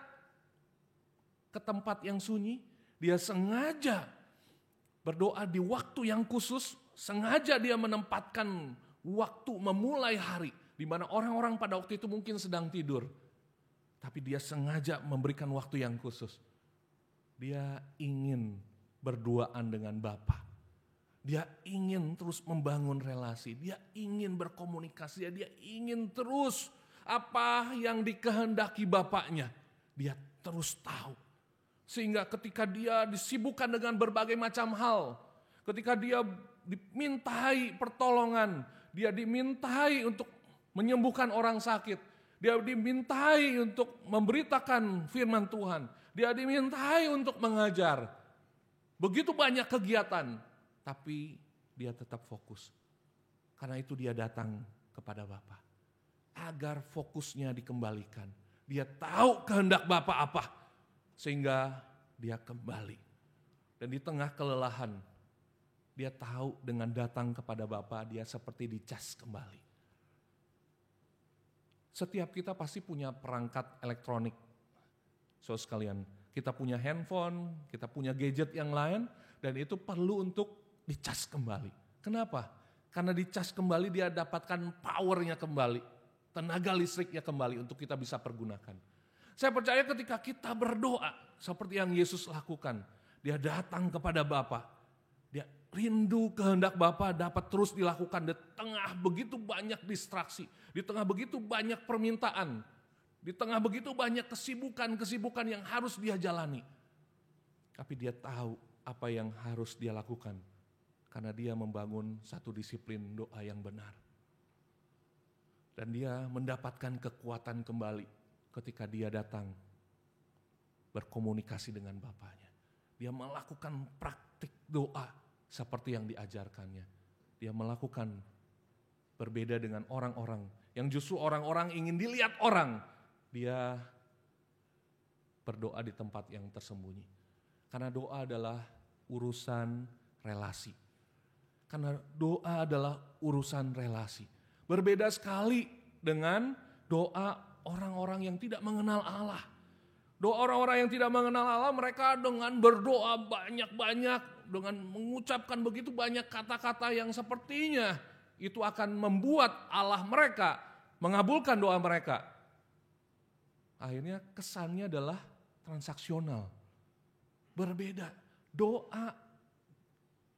C: ke tempat yang sunyi, dia sengaja berdoa di waktu yang khusus, sengaja dia menempatkan waktu memulai hari, di mana orang-orang pada waktu itu mungkin sedang tidur. Tapi dia sengaja memberikan waktu yang khusus. Dia ingin berduaan dengan Bapa. Dia ingin terus membangun relasi, dia ingin berkomunikasi, dia ingin terus apa yang dikehendaki Bapaknya, dia terus tahu. Sehingga ketika dia disibukkan dengan berbagai macam hal, ketika dia dimintai pertolongan, dia dimintai untuk menyembuhkan orang sakit, dia dimintai untuk memberitakan firman Tuhan, dia dimintai untuk mengajar. Begitu banyak kegiatan, tapi dia tetap fokus. Karena itu dia datang kepada Bapa, agar fokusnya dikembalikan. Dia tahu kehendak Bapa apa, sehingga dia kembali. Dan di tengah kelelahan, dia tahu dengan datang kepada Bapa, dia seperti dicas kembali. Setiap kita pasti punya perangkat elektronik. So sekalian, kita punya handphone, kita punya gadget yang lain, dan itu perlu untuk dicas kembali. Kenapa? Karena dicas kembali dia dapatkan powernya kembali, tenaga listriknya kembali untuk kita bisa pergunakan. Saya percaya ketika kita berdoa seperti yang Yesus lakukan, dia datang kepada Bapa, dia rindu kehendak Bapa dapat terus dilakukan di tengah begitu banyak distraksi, di tengah begitu banyak permintaan, di tengah begitu banyak kesibukan-kesibukan yang harus dia jalani. Tapi dia tahu apa yang harus dia lakukan, karena dia membangun satu disiplin doa yang benar. Dan dia mendapatkan kekuatan kembali ketika dia datang berkomunikasi dengan Bapanya. Dia melakukan praktik doa seperti yang diajarkannya. Dia melakukan berbeda dengan orang-orang yang justru orang-orang ingin dilihat orang. Dia berdoa di tempat yang tersembunyi. Karena doa adalah urusan relasi. Karena doa adalah urusan relasi. Berbeda sekali dengan doa orang-orang yang tidak mengenal Allah. Doa orang-orang yang tidak mengenal Allah, mereka dengan berdoa banyak-banyak, dengan mengucapkan begitu banyak kata-kata yang sepertinya itu akan membuat Allah mereka mengabulkan doa mereka. Akhirnya kesannya adalah transaksional. Berbeda. Doa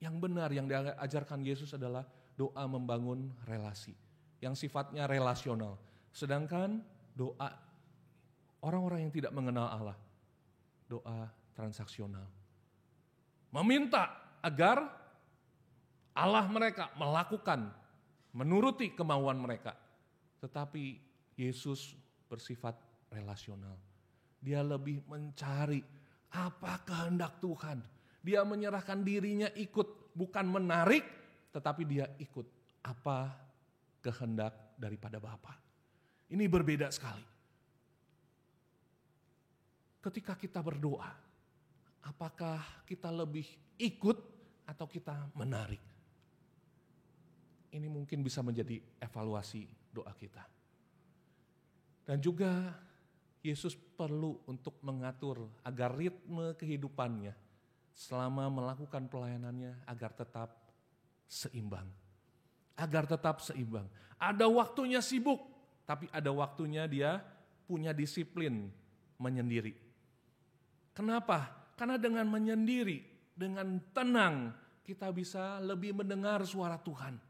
C: yang benar yang diajarkan Yesus adalah doa membangun relasi yang sifatnya relasional. Sedangkan doa orang-orang yang tidak mengenal Allah, doa transaksional. Meminta agar Allah mereka melakukan, menuruti kemauan mereka. Tetapi Yesus bersifat relasional. Dia lebih mencari apa kehendak Tuhan. Dia menyerahkan dirinya ikut, bukan menarik, tetapi dia ikut apa kehendak daripada Bapa. Ini berbeda sekali. Ketika kita berdoa, apakah kita lebih ikut atau kita menarik? Ini mungkin bisa menjadi evaluasi doa kita. Dan juga Yesus perlu untuk mengatur agar ritme kehidupannya selama melakukan pelayanannya agar tetap seimbang. Agar tetap seimbang. Ada waktunya sibuk, tapi ada waktunya dia punya disiplin menyendiri. Kenapa? Karena dengan menyendiri, dengan tenang, kita bisa lebih mendengar suara Tuhan.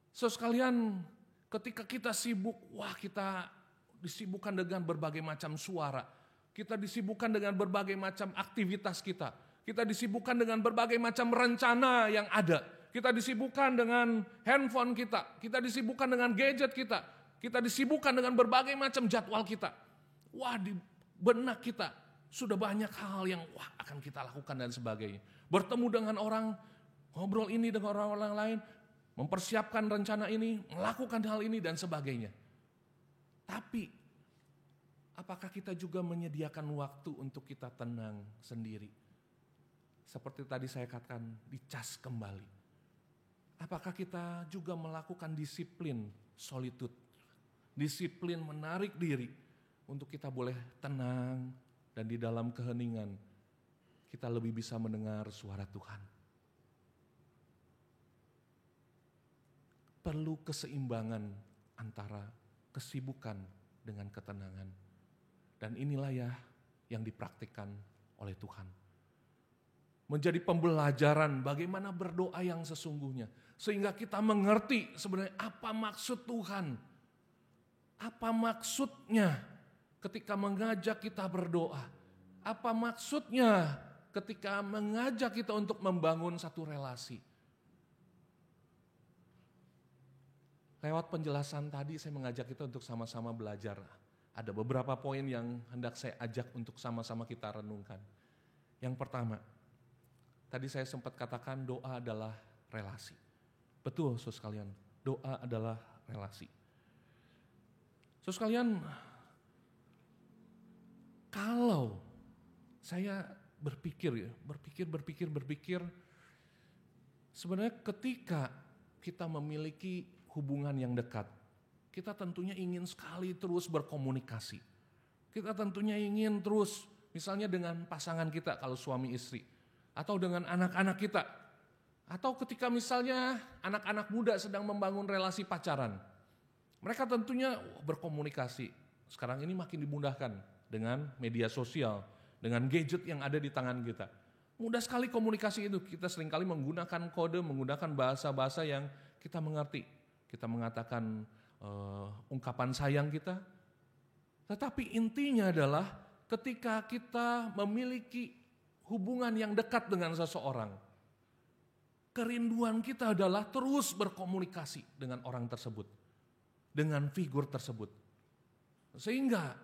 C: So sekalian, ketika kita sibuk, kita disibukkan dengan berbagai macam suara. Kita disibukkan dengan berbagai macam aktivitas kita. Kita disibukkan dengan berbagai macam rencana yang ada. Kita disibukkan dengan handphone kita. Kita disibukkan dengan gadget kita. Kita disibukkan dengan berbagai macam jadwal kita. Di benak kita sudah banyak hal yang akan kita lakukan dan sebagainya. Bertemu dengan orang, ngobrol ini dengan orang lain, mempersiapkan rencana ini, melakukan hal ini dan sebagainya. Tapi apakah kita juga menyediakan waktu untuk kita tenang sendiri? Seperti tadi saya katakan, dicas kembali. Apakah kita juga melakukan disiplin solitude, disiplin menarik diri untuk kita boleh tenang dan di dalam keheningan kita lebih bisa mendengar suara Tuhan. Perlu keseimbangan antara kesibukan dengan ketenangan. Dan inilah yang dipraktikkan oleh Tuhan. Menjadi pembelajaran bagaimana berdoa yang sesungguhnya. Sehingga kita mengerti sebenarnya apa maksud Tuhan. Apa maksudnya ketika mengajak kita berdoa. Apa maksudnya ketika mengajak kita untuk membangun satu relasi. Lewat penjelasan tadi saya mengajak kita untuk sama-sama belajar. Ada beberapa poin yang hendak saya ajak untuk sama-sama kita renungkan. Yang pertama, tadi saya sempat katakan doa adalah relasi. Betul, saudara sekalian, doa adalah relasi. Saudara sekalian, kalau saya berpikir, sebenarnya ketika kita memiliki hubungan yang dekat, kita tentunya ingin sekali terus berkomunikasi. Kita tentunya ingin terus, misalnya dengan pasangan kita kalau suami istri, atau dengan anak-anak kita, atau ketika misalnya anak-anak muda sedang membangun relasi pacaran, mereka tentunya berkomunikasi. Sekarang ini makin dimudahkan dengan media sosial, dengan gadget yang ada di tangan kita. Mudah sekali komunikasi itu, kita seringkali menggunakan kode, menggunakan bahasa-bahasa yang kita mengerti. Kita mengatakan ungkapan sayang kita. Tetapi intinya adalah ketika kita memiliki hubungan yang dekat dengan seseorang, kerinduan kita adalah terus berkomunikasi dengan orang tersebut, dengan figur tersebut. Sehingga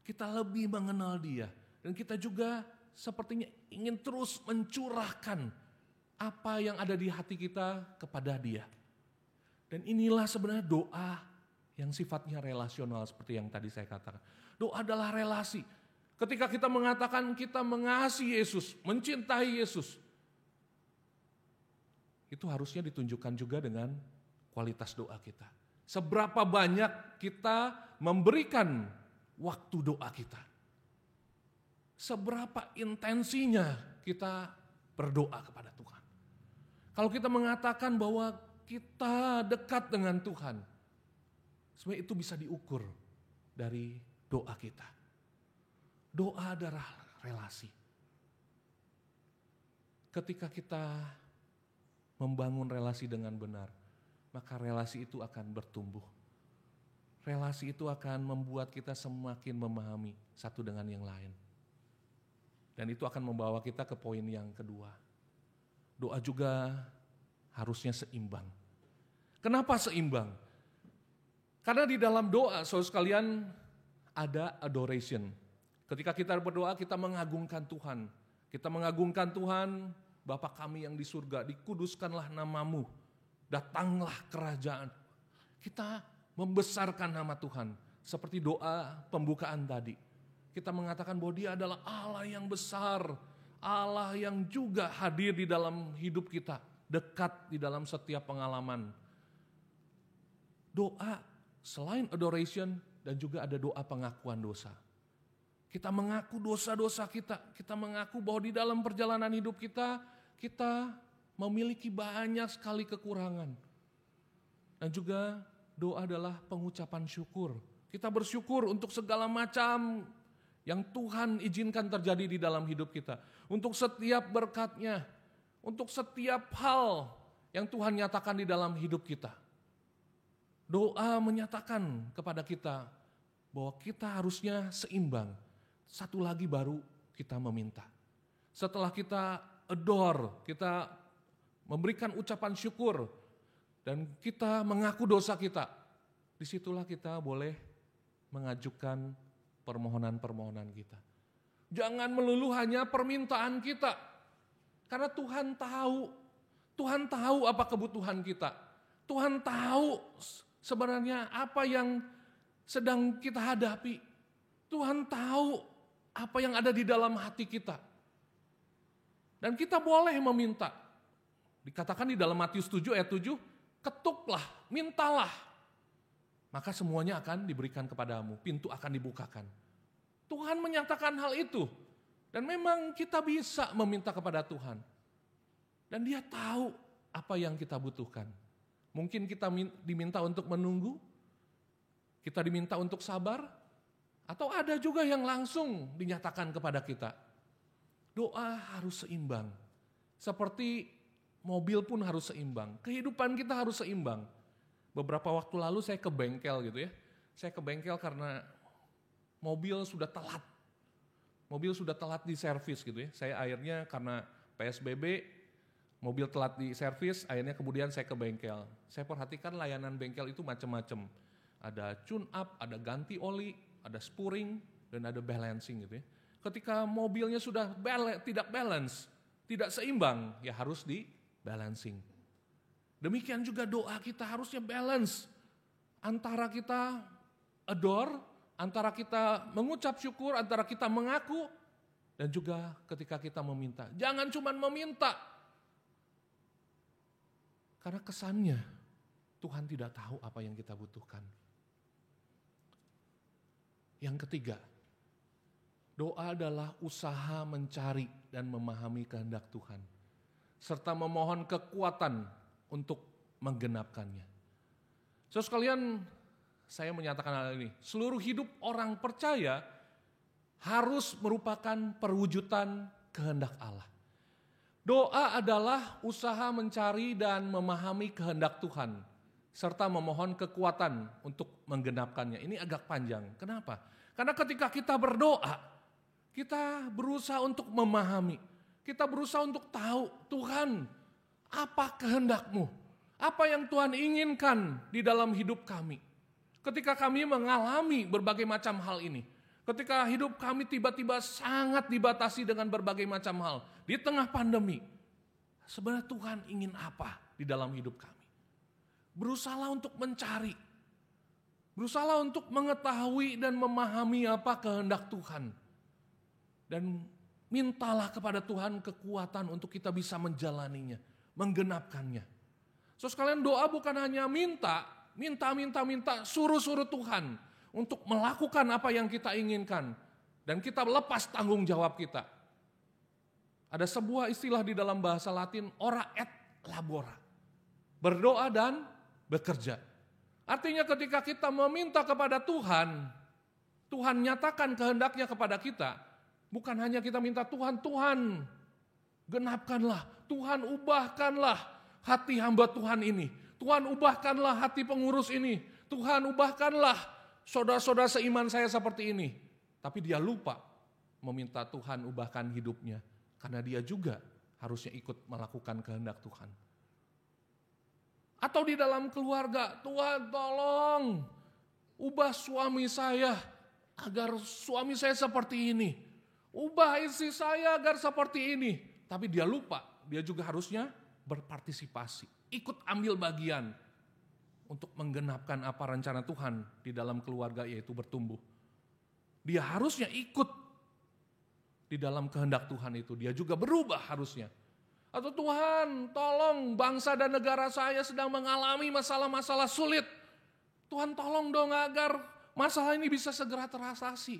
C: kita lebih mengenal dia. Dan kita juga sepertinya ingin terus mencurahkan apa yang ada di hati kita kepada dia. Dan inilah sebenarnya doa yang sifatnya relasional seperti yang tadi saya katakan. Doa adalah relasi. Ketika kita mengatakan kita mengasihi Yesus, mencintai Yesus, itu harusnya ditunjukkan juga dengan kualitas doa kita. Seberapa banyak kita memberikan waktu doa kita. Seberapa intensinya kita berdoa kepada Tuhan. Kalau kita mengatakan bahwa kita dekat dengan Tuhan, sebenarnya itu bisa diukur dari doa kita. Doa adalah relasi. Ketika kita membangun relasi dengan benar, maka relasi itu akan bertumbuh. Relasi itu akan membuat kita semakin memahami satu dengan yang lain. Dan itu akan membawa kita ke poin yang kedua. Doa juga harusnya seimbang. Kenapa seimbang? Karena di dalam doa, saudara sekalian, ada adoration. Ketika kita berdoa, kita mengagungkan Tuhan. Kita mengagungkan Tuhan, Bapa kami yang di surga, dikuduskanlah namamu, datanglah kerajaan. Kita membesarkan nama Tuhan, seperti doa pembukaan tadi. Kita mengatakan bahwa dia adalah Allah yang besar, Allah yang juga hadir di dalam hidup kita, dekat di dalam setiap pengalaman. Doa selain adoration dan juga ada doa pengakuan dosa. Kita mengaku dosa-dosa kita mengaku bahwa di dalam perjalanan hidup kita memiliki banyak sekali kekurangan. Dan juga doa adalah pengucapan syukur. Kita bersyukur untuk segala macam yang Tuhan izinkan terjadi di dalam hidup kita. Untuk setiap berkat-Nya, untuk setiap hal yang Tuhan nyatakan di dalam hidup kita. Doa menyatakan kepada kita bahwa kita harusnya seimbang. Satu lagi baru kita meminta. Setelah kita adore, kita memberikan ucapan syukur, dan kita mengaku dosa kita, disitulah kita boleh mengajukan permohonan-permohonan kita. Jangan melulu hanya permintaan kita. Karena Tuhan tahu apa kebutuhan kita. Tuhan tahu sebenarnya apa yang sedang kita hadapi. Tuhan tahu apa yang ada di dalam hati kita. Dan kita boleh meminta. Dikatakan di dalam Matius 7 ayat 7, ketuklah, mintalah. Maka semuanya akan diberikan kepadamu, pintu akan dibukakan. Tuhan menyatakan hal itu. Dan memang kita bisa meminta kepada Tuhan. Dan Dia tahu apa yang kita butuhkan. Mungkin kita diminta untuk menunggu, kita diminta untuk sabar, atau ada juga yang langsung dinyatakan kepada kita. Doa harus seimbang. Seperti mobil pun harus seimbang. Kehidupan kita harus seimbang. Beberapa waktu lalu saya ke bengkel gitu ya. Saya ke bengkel karena mobil sudah telat. Mobil sudah telat di servis gitu ya. Saya akhirnya karena PSBB mobil telat di servis, akhirnya kemudian saya ke bengkel. Saya perhatikan layanan bengkel itu macam-macam. Ada tune up, ada ganti oli, ada spuring, dan ada balancing gitu ya. Ketika mobilnya sudah tidak balance, tidak seimbang, ya harus di balancing. Demikian juga doa kita harusnya balance. Antara kita adore, antara kita mengucap syukur, antara kita mengaku, dan juga ketika kita meminta. Jangan cuma meminta. Karena kesannya Tuhan tidak tahu apa yang kita butuhkan. Yang ketiga, doa adalah usaha mencari dan memahami kehendak Tuhan, serta memohon kekuatan untuk menggenapkannya. So sekalian, saya menyatakan hal ini, seluruh hidup orang percaya harus merupakan perwujudan kehendak Allah. Doa adalah usaha mencari dan memahami kehendak Tuhan, serta memohon kekuatan untuk menggenapkannya. Ini agak panjang, kenapa? Karena ketika kita berdoa, kita berusaha untuk memahami, kita berusaha untuk tahu, Tuhan, apa kehendak-Mu? Apa yang Tuhan inginkan di dalam hidup kami? Ketika kami mengalami berbagai macam hal ini, ketika hidup kami tiba-tiba sangat dibatasi dengan berbagai macam hal, di tengah pandemi, sebenarnya Tuhan ingin apa di dalam hidup kami? Berusaha untuk mencari, berusaha untuk mengetahui dan memahami apa kehendak Tuhan. Dan mintalah kepada Tuhan kekuatan untuk kita bisa menjalaninya, menggenapkannya. So sekalian, doa bukan hanya minta, suruh Tuhan untuk melakukan apa yang kita inginkan. Dan kita lepas tanggung jawab kita. Ada sebuah istilah di dalam bahasa Latin, ora et labora. Berdoa dan bekerja. Artinya ketika kita meminta kepada Tuhan, Tuhan nyatakan kehendaknya kepada kita. Bukan hanya kita minta Tuhan genapkanlah, Tuhan ubahkanlah hati hamba Tuhan ini. Tuhan ubahkanlah hati pengurus ini. Tuhan ubahkanlah saudara-saudara seiman saya seperti ini. Tapi dia lupa meminta Tuhan ubahkan hidupnya. Karena dia juga harusnya ikut melakukan kehendak Tuhan. Atau di dalam keluarga, Tuhan tolong ubah suami saya agar suami saya seperti ini. Ubah istri saya agar seperti ini. Tapi dia lupa, dia juga harusnya berpartisipasi. Ikut ambil bagian untuk menggenapkan apa rencana Tuhan di dalam keluarga, yaitu bertumbuh. Dia harusnya ikut di dalam kehendak Tuhan itu. Dia juga berubah harusnya. Atau Tuhan tolong bangsa dan negara saya sedang mengalami masalah-masalah sulit. Tuhan tolong dong agar masalah ini bisa segera teratasi.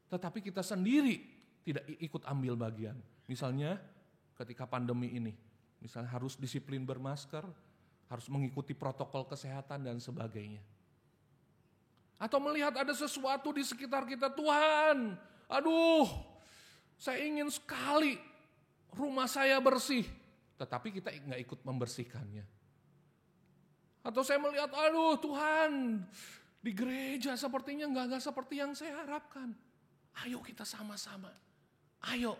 C: Tetapi kita sendiri tidak ikut ambil bagian. Misalnya ketika pandemi ini, misalnya harus disiplin bermasker, harus mengikuti protokol kesehatan dan sebagainya. Atau melihat ada sesuatu di sekitar kita, Tuhan, aduh, saya ingin sekali rumah saya bersih, tetapi kita nggak ikut membersihkannya. Atau saya melihat, aduh Tuhan, di gereja sepertinya nggak seperti yang saya harapkan. Ayo kita sama-sama, ayo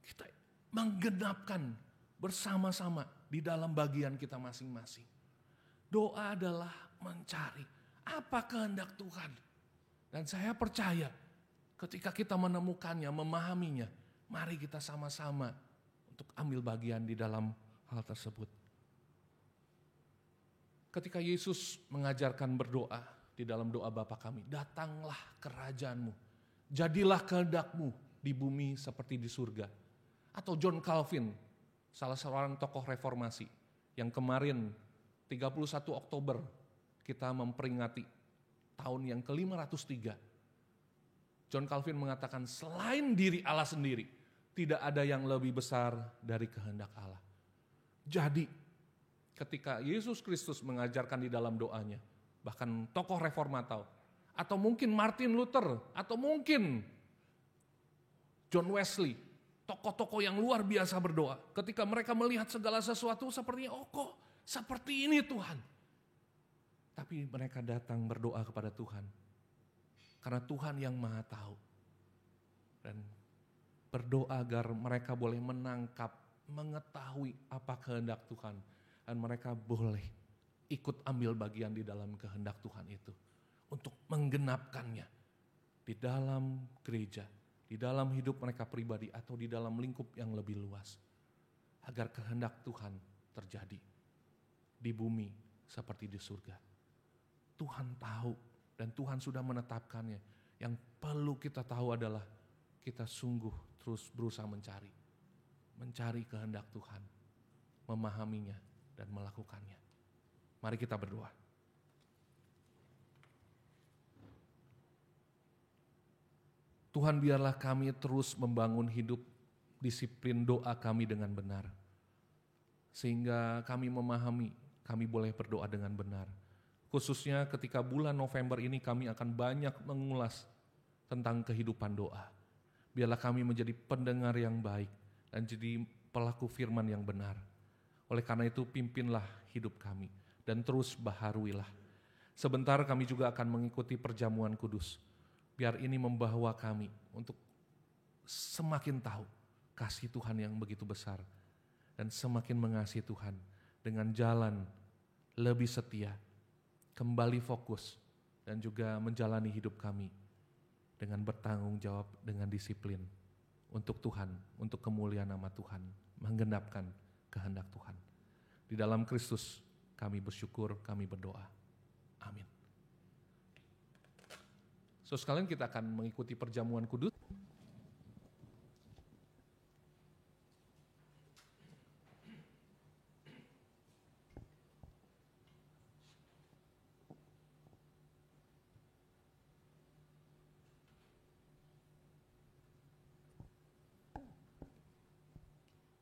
C: kita menggenapkan bersama-sama di dalam bagian kita masing-masing. Doa adalah mencari apa kehendak Tuhan. Dan saya percaya ketika kita menemukannya, memahaminya, mari kita sama-sama untuk ambil bagian di dalam hal tersebut. Ketika Yesus mengajarkan berdoa di dalam doa Bapa kami, datanglah kerajaan-Mu, jadilah kehendak-Mu di bumi seperti di surga. Atau John Calvin, salah seorang tokoh reformasi yang kemarin 31 Oktober kita memperingati tahun yang ke-503. John Calvin mengatakan selain diri Allah sendiri, tidak ada yang lebih besar dari kehendak Allah. Jadi ketika Yesus Kristus mengajarkan di dalam doanya, bahkan tokoh reformator, atau mungkin Martin Luther, atau mungkin John Wesley, tokoh-tokoh yang luar biasa berdoa, ketika mereka melihat segala sesuatu sepertinya, oh kok seperti ini Tuhan. Tapi mereka datang berdoa kepada Tuhan. Karena Tuhan yang Maha Tahu. Dan berdoa agar mereka boleh menangkap, mengetahui apa kehendak Tuhan. Dan mereka boleh ikut ambil bagian di dalam kehendak Tuhan itu. Untuk menggenapkannya di dalam gereja, di dalam hidup mereka pribadi atau di dalam lingkup yang lebih luas. Agar kehendak Tuhan terjadi di bumi seperti di surga. Tuhan tahu dan Tuhan sudah menetapkannya. Yang perlu kita tahu adalah kita sungguh terus berusaha mencari kehendak Tuhan, memahaminya dan melakukannya. Mari kita berdoa. Tuhan, biarlah kami terus membangun hidup disiplin doa kami dengan benar. Sehingga kami memahami, kami boleh berdoa dengan benar. Khususnya ketika bulan November ini kami akan banyak mengulas tentang kehidupan doa. Biarlah kami menjadi pendengar yang baik dan jadi pelaku firman yang benar. Oleh karena itu pimpinlah hidup kami dan terus baharuilah. Sebentar kami juga akan mengikuti perjamuan kudus. Biar ini membawa kami untuk semakin tahu kasih Tuhan yang begitu besar. Dan semakin mengasihi Tuhan dengan jalan lebih setia, kembali fokus dan juga menjalani hidup kami dengan bertanggung jawab dengan disiplin untuk Tuhan, untuk kemuliaan nama Tuhan, menggenapkan kehendak Tuhan. Di dalam Kristus kami bersyukur, kami berdoa. Amin. So sekalian kita akan mengikuti perjamuan kudus.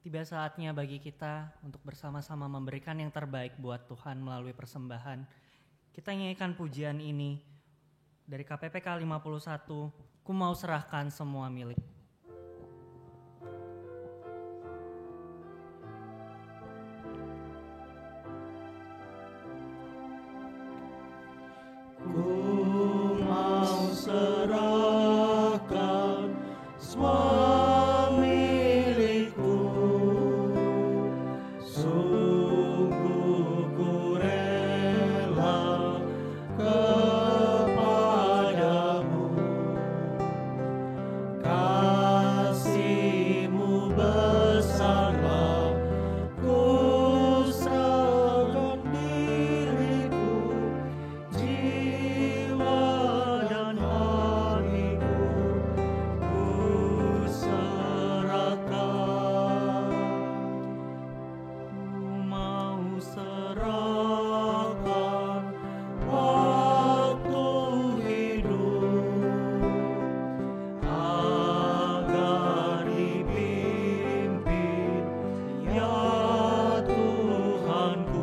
A: Tiba saatnya bagi kita untuk bersama-sama memberikan yang terbaik buat Tuhan melalui persembahan. Kita nyanyikan pujian ini dari KPPK 51, Ku mau serahkan semua milik.
B: Ku mau serahkan semua milikku, sungguh ku rela kepadamu. Kasih-Mu besarlah, ku serahkan diriku, jiwa dan hatiku ku serahkan. Ku mau serahkan waktu hidup agar dipimpin ya Tuhanku.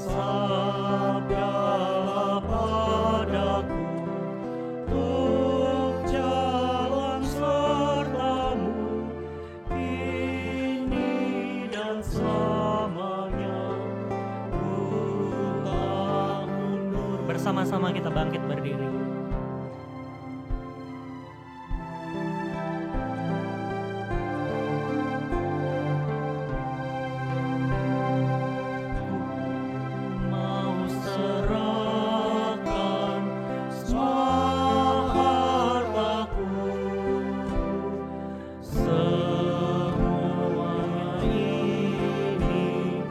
B: Sabdalah padaku untuk jalan serta-Mu ini dan selamanya. Ku tak mundur.
A: Bersama-sama kita bangkit berdiri.
B: Mau serahkan semua hartaku, semuanya ini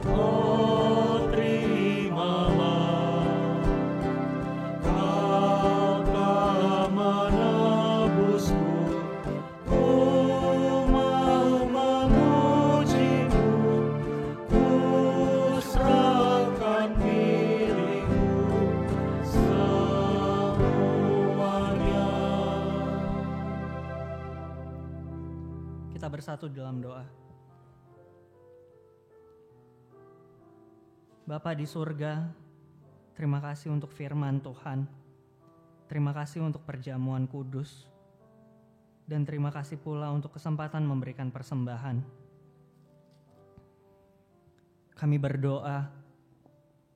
B: oh terimalah. Kau telah menebusku, ku mau memuji-Mu, ku serahkan milikku semuanya.
A: Kita bersatu dalam doa. Bapa di surga, terima kasih untuk firman Tuhan. Terima kasih untuk perjamuan kudus. Dan terima kasih pula untuk kesempatan memberikan persembahan. Kami berdoa,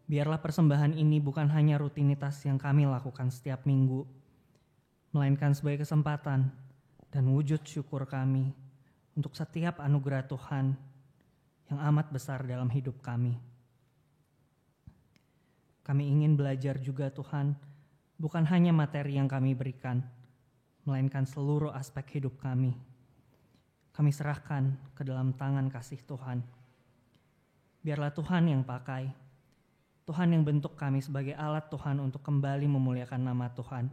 A: biarlah persembahan ini bukan hanya rutinitas yang kami lakukan setiap minggu, melainkan sebagai kesempatan dan wujud syukur kami untuk setiap anugerah Tuhan yang amat besar dalam hidup kami. Kami ingin belajar juga Tuhan, bukan hanya materi yang kami berikan, melainkan seluruh aspek hidup kami. Kami serahkan ke dalam tangan kasih Tuhan. Biarlah Tuhan yang pakai, Tuhan yang bentuk kami sebagai alat Tuhan untuk kembali memuliakan nama Tuhan.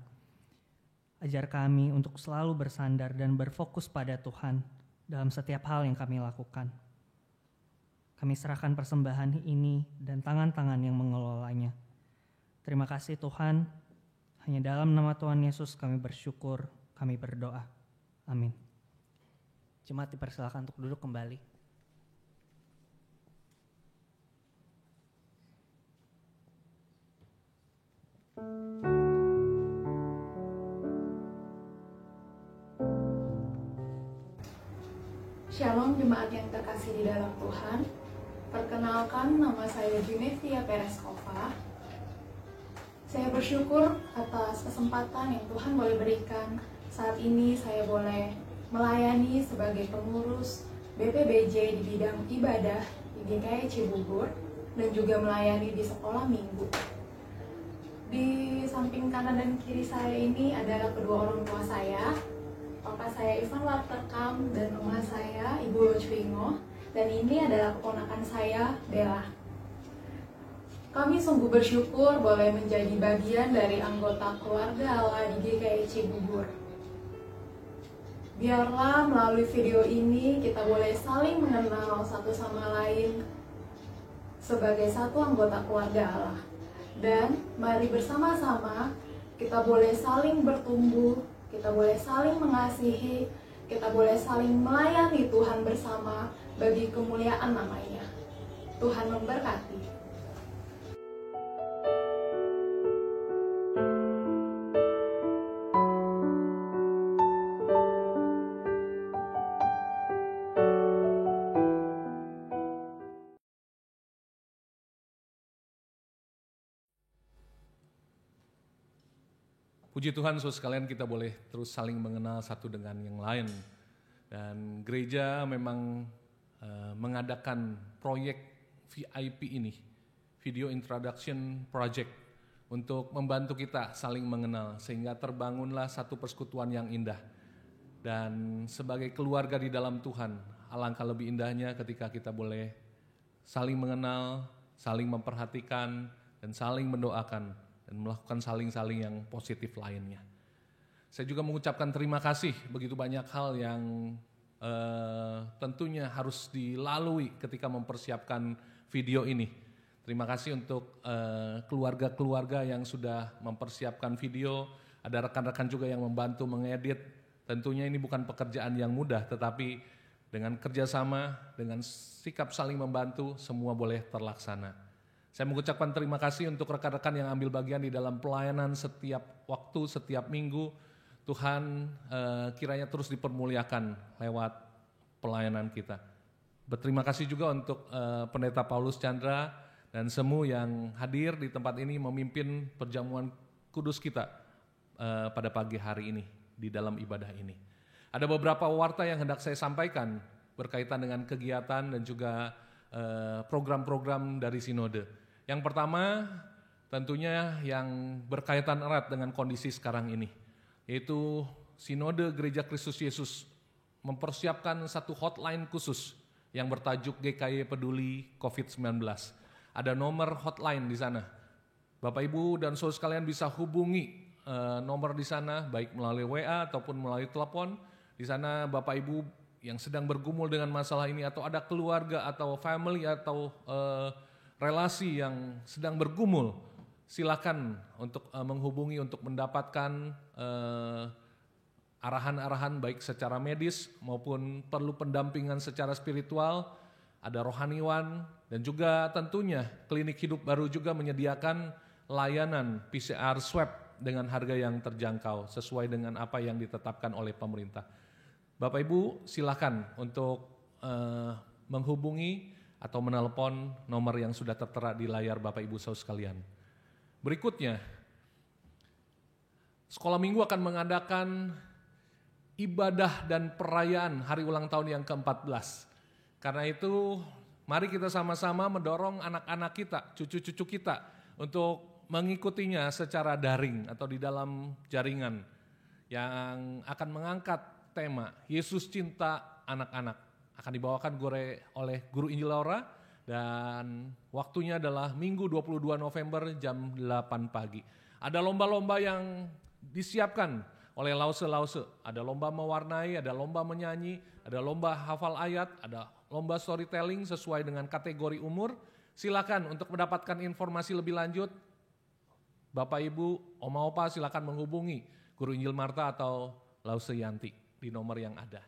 A: Ajar kami untuk selalu bersandar dan berfokus pada Tuhan dalam setiap hal yang kami lakukan. Kami serahkan persembahan ini dan tangan-tangan yang mengelolanya. Terima kasih Tuhan, hanya dalam nama Tuhan Yesus kami bersyukur, kami berdoa. Amin. Jemaat dipersilakan untuk duduk kembali.
E: Shalom jemaat yang terkasih di dalam Tuhan. Perkenalkan, nama saya Junevia Pereskova. Saya bersyukur atas kesempatan yang Tuhan boleh berikan. Saat ini saya boleh melayani sebagai pengurus BPBJ di bidang ibadah di GKI Cibubur dan juga melayani di sekolah minggu. Di samping kanan dan kiri saya ini adalah kedua orang tua saya. Papa saya Ivan Warterkam dan mama saya Ibu Lochwingo, dan ini adalah keponakan saya Bella. Kami sungguh bersyukur boleh menjadi bagian dari anggota keluarga Allah di GKI Cibubur. Biarlah melalui video ini kita boleh saling mengenal satu sama lain sebagai satu anggota keluarga Allah. Dan mari bersama-sama kita boleh saling bertumbuh, kita boleh saling mengasihi, kita boleh saling melayani Tuhan bersama bagi kemuliaan namanya. Tuhan memberkati.
C: Puji Tuhan, saudara sekalian, kita boleh terus saling mengenal satu dengan yang lain. Dan gereja memang mengadakan proyek VIP ini, Video Introduction Project, untuk membantu kita saling mengenal, sehingga terbangunlah satu persekutuan yang indah. Dan sebagai keluarga di dalam Tuhan, alangkah lebih indahnya ketika kita boleh saling mengenal, saling memperhatikan, dan saling mendoakan, dan melakukan saling-saling yang positif lainnya. Saya juga mengucapkan terima kasih, begitu banyak hal yang tentunya harus dilalui ketika mempersiapkan video ini. Terima kasih untuk keluarga-keluarga yang sudah mempersiapkan video, ada rekan-rekan juga yang membantu mengedit. Tentunya ini bukan pekerjaan yang mudah, tetapi dengan kerjasama, dengan sikap saling membantu, semua boleh terlaksana. Saya mengucapkan terima kasih untuk rekan-rekan yang ambil bagian di dalam pelayanan setiap waktu, setiap minggu. Tuhan kiranya terus dipermuliakan lewat pelayanan kita. Berterima kasih juga untuk Pendeta Paulus Chandra dan semua yang hadir di tempat ini memimpin perjamuan kudus kita pada pagi hari ini di dalam ibadah ini. Ada beberapa warta yang hendak saya sampaikan berkaitan dengan kegiatan dan juga program-program dari sinode. Yang pertama tentunya yang berkaitan erat dengan kondisi sekarang ini, yaitu Sinode Gereja Kristus Yesus mempersiapkan satu hotline khusus yang bertajuk GKY Peduli COVID-19. Ada nomor hotline di sana. Bapak Ibu dan saudara sekalian bisa hubungi nomor di sana, baik melalui WA ataupun melalui telepon. Di sana Bapak Ibu yang sedang bergumul dengan masalah ini, atau ada keluarga atau family atau relasi yang sedang bergumul, silakan untuk menghubungi untuk mendapatkan arahan-arahan baik secara medis maupun perlu pendampingan secara spiritual. Ada rohaniwan dan juga tentunya Klinik Hidup Baru juga menyediakan layanan PCR swab dengan harga yang terjangkau sesuai dengan apa yang ditetapkan oleh pemerintah. Bapak Ibu silakan untuk menghubungi atau menelpon nomor yang sudah tertera di layar Bapak Ibu saudara sekalian. Berikutnya, Sekolah Minggu akan mengadakan ibadah dan perayaan hari ulang tahun yang ke-14. Karena itu mari kita sama-sama mendorong anak-anak kita, cucu-cucu kita untuk mengikutinya secara daring atau di dalam jaringan yang akan mengangkat tema Yesus Cinta Anak-anak. Akan dibawakan oleh Guru Injil Laura dan waktunya adalah Minggu 22 November jam 8 pagi. Ada lomba-lomba yang disiapkan oleh lause-lause. Ada lomba mewarnai, ada lomba menyanyi, ada lomba hafal ayat, ada lomba storytelling sesuai dengan kategori umur. Silakan untuk mendapatkan informasi lebih lanjut, Bapak Ibu, Oma Opa silakan menghubungi Guru Injil Marta atau Lause Yanti di nomor yang ada.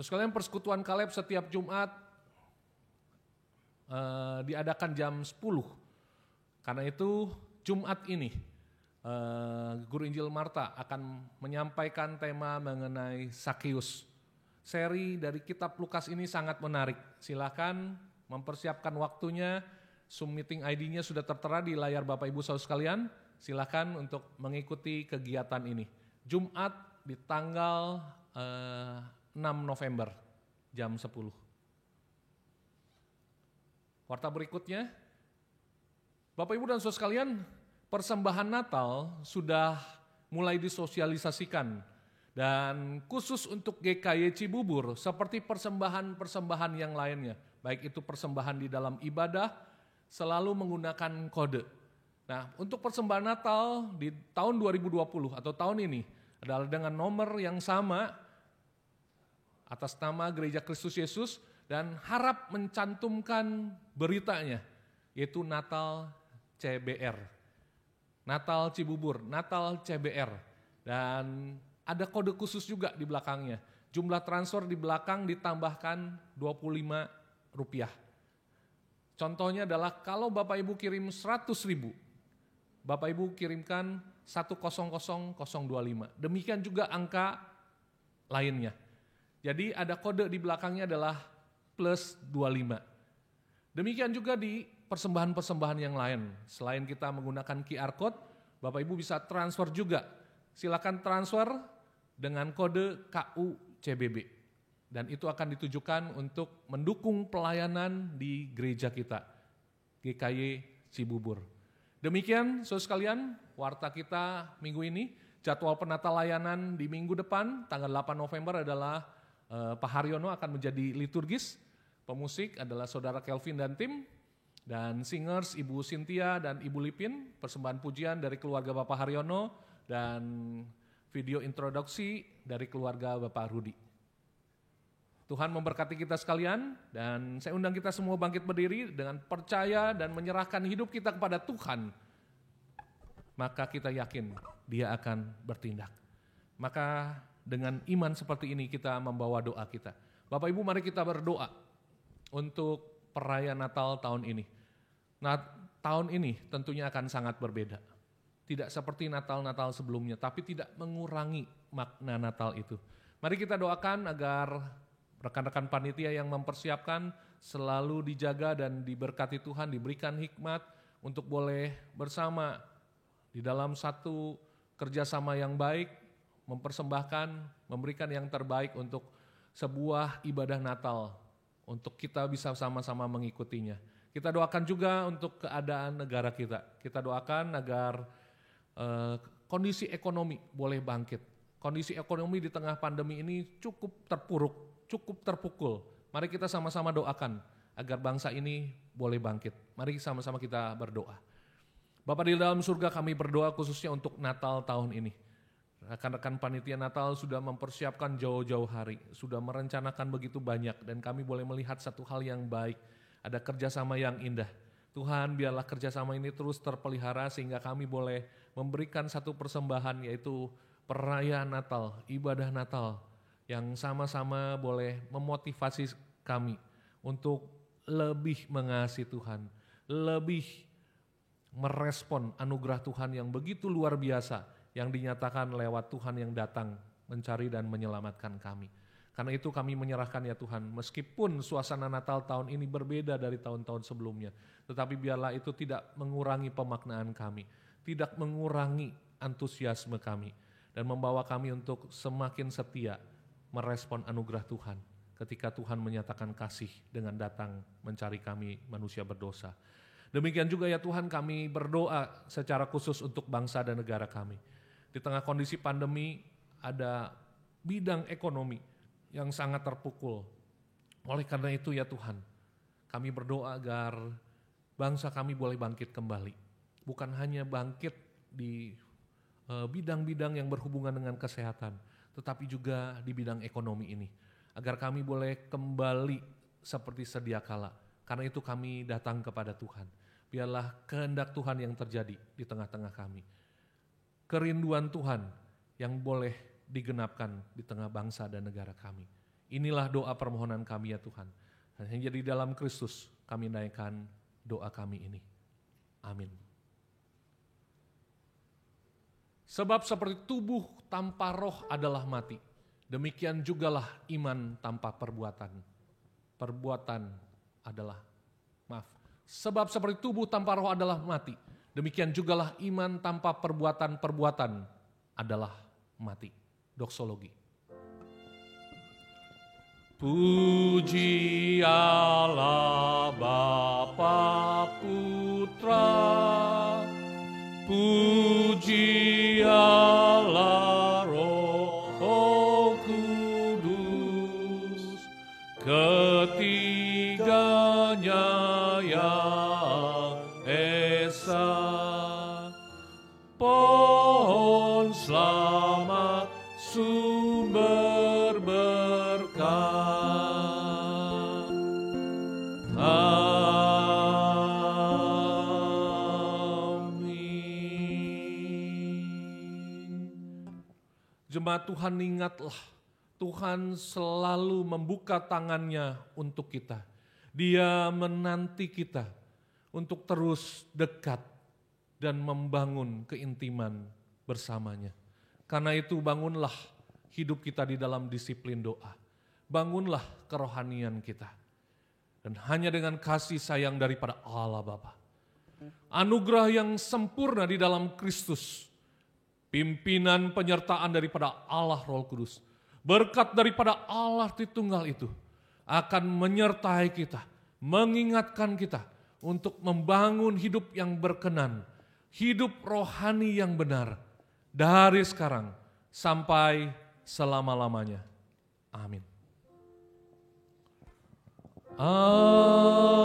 C: Sekalian persekutuan Kaleb setiap Jumat diadakan jam 10. Karena itu Jumat ini Guru Injil Marta akan menyampaikan tema mengenai Sakeus. Seri dari kitab Lukas ini sangat menarik. Silakan mempersiapkan waktunya. Zoom meeting ID-nya sudah tertera di layar Bapak Ibu Saudara sekalian. Silakan untuk mengikuti kegiatan ini. Jumat di tanggal 6 November jam 10. Warta berikutnya, Bapak Ibu dan Saudara sekalian, persembahan Natal sudah mulai disosialisasikan dan khusus untuk GKY Cibubur seperti persembahan-persembahan yang lainnya, baik itu persembahan di dalam ibadah selalu menggunakan kode. Nah, untuk persembahan Natal di tahun 2020 atau tahun ini adalah dengan nomor yang sama atas nama Gereja Kristus Yesus dan harap mencantumkan beritanya, yaitu Natal CBR. Natal Cibubur, Natal CBR. Dan ada kode khusus juga di belakangnya. Jumlah transfer di belakang ditambahkan Rp25. Contohnya adalah kalau Bapak Ibu kirim 100.000, Bapak Ibu kirimkan 100025. Demikian juga angka lainnya. Jadi ada kode di belakangnya adalah plus 25. Demikian juga di persembahan-persembahan yang lain. Selain kita menggunakan QR Code, Bapak Ibu bisa transfer juga. Silakan transfer dengan kode KUCBB. Dan itu akan ditujukan untuk mendukung pelayanan di gereja kita, GKY Cibubur. Demikian saudara sekalian, warta kita minggu ini. Jadwal penata layanan di minggu depan, tanggal 8 November adalah Pak Haryono akan menjadi liturgis, pemusik adalah Saudara Kelvin dan tim, dan singers Ibu Cynthia dan Ibu Lipin, persembahan pujian dari keluarga Bapak Haryono, dan video introduksi dari keluarga Bapak Rudi. Tuhan memberkati kita sekalian, dan saya undang kita semua bangkit berdiri dengan percaya dan menyerahkan hidup kita kepada Tuhan. Maka kita yakin Dia akan bertindak. Maka dengan iman seperti ini kita membawa doa kita. Bapak Ibu, mari kita berdoa untuk perayaan Natal tahun ini. Nah, tahun ini tentunya akan sangat berbeda. Tidak seperti Natal-Natal sebelumnya, tapi tidak mengurangi makna Natal itu. Mari kita doakan agar rekan-rekan panitia yang mempersiapkan selalu dijaga dan diberkati Tuhan, diberikan hikmat untuk boleh bersama di dalam satu kerjasama yang baik, mempersembahkan, memberikan yang terbaik untuk sebuah ibadah Natal, untuk kita bisa sama-sama mengikutinya. Kita doakan juga untuk keadaan negara kita. Kita doakan agar kondisi ekonomi boleh bangkit. Kondisi ekonomi di tengah pandemi ini cukup terpuruk, cukup terpukul. Mari kita sama-sama doakan agar bangsa ini boleh bangkit. Mari sama-sama kita berdoa. Bapa di dalam surga, kami berdoa khususnya untuk Natal tahun ini. Rekan-rekan panitia Natal sudah mempersiapkan jauh-jauh hari, sudah merencanakan begitu banyak, dan kami boleh melihat satu hal yang baik, ada kerjasama yang indah. Tuhan, biarlah kerjasama ini terus terpelihara sehingga kami boleh memberikan satu persembahan, yaitu perayaan Natal, ibadah Natal, yang sama-sama boleh memotivasi kami untuk lebih mengasihi Tuhan, lebih merespon anugerah Tuhan yang begitu luar biasa, yang dinyatakan lewat Tuhan yang datang mencari dan menyelamatkan kami. Karena itu kami menyerahkan ya Tuhan, meskipun suasana Natal tahun ini berbeda dari tahun-tahun sebelumnya, tetapi biarlah itu tidak mengurangi pemaknaan kami, tidak mengurangi antusiasme kami. dan membawa kami untuk semakin setia merespon anugerah Tuhan ketika Tuhan menyatakan kasih dengan datang mencari kami manusia berdosa. Demikian juga ya Tuhan, kami berdoa secara khusus untuk bangsa dan negara kami. Di tengah kondisi pandemi ada bidang ekonomi yang sangat terpukul. Oleh karena itu ya Tuhan, kami berdoa agar bangsa kami boleh bangkit kembali. Bukan hanya bangkit di bidang-bidang yang berhubungan dengan kesehatan, tetapi juga di bidang ekonomi ini. Agar kami boleh kembali seperti sedia kala. Karena itu kami datang kepada Tuhan. Biarlah kehendak Tuhan yang terjadi di tengah-tengah kami. Kerinduan Tuhan yang boleh digenapkan di tengah bangsa dan negara kami. Inilah doa permohonan kami ya Tuhan. Dan hanya di dalam Kristus kami naikkan doa kami ini. Amin. Sebab seperti tubuh tanpa roh adalah mati, demikian jugalah iman tanpa perbuatan. Sebab seperti tubuh tanpa roh adalah mati, demikian jugalah iman tanpa perbuatan adalah mati. Doksologi.
B: Puji Allah Bapa Putra, puji Allah Roh Kudus, ketiganya yang esa. Pohon selamat sumber berkah.
C: Jemaat Tuhan, ingatlah, Tuhan selalu membuka tangannya untuk kita. Dia menanti kita untuk terus dekat dan membangun keintiman bersamanya. Karena itu bangunlah hidup kita di dalam disiplin doa. Bangunlah kerohanian kita. Dan hanya dengan kasih sayang daripada Allah Bapa, anugerah yang sempurna di dalam Kristus, pimpinan penyertaan daripada Allah Roh Kudus, berkat daripada Allah Tritunggal itu akan menyertai kita, mengingatkan kita untuk membangun hidup yang berkenan, hidup rohani yang benar dari sekarang sampai selama-lamanya. Amin. Amin.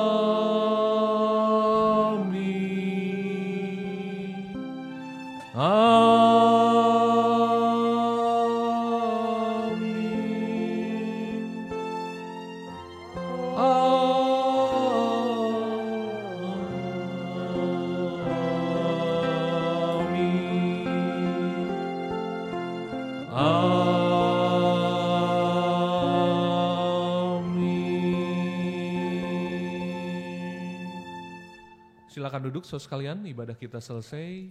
C: Silakan duduk saudara sekalian, ibadah kita selesai.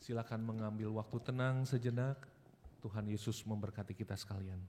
C: Silakan mengambil waktu tenang sejenak. Tuhan Yesus memberkati kita sekalian.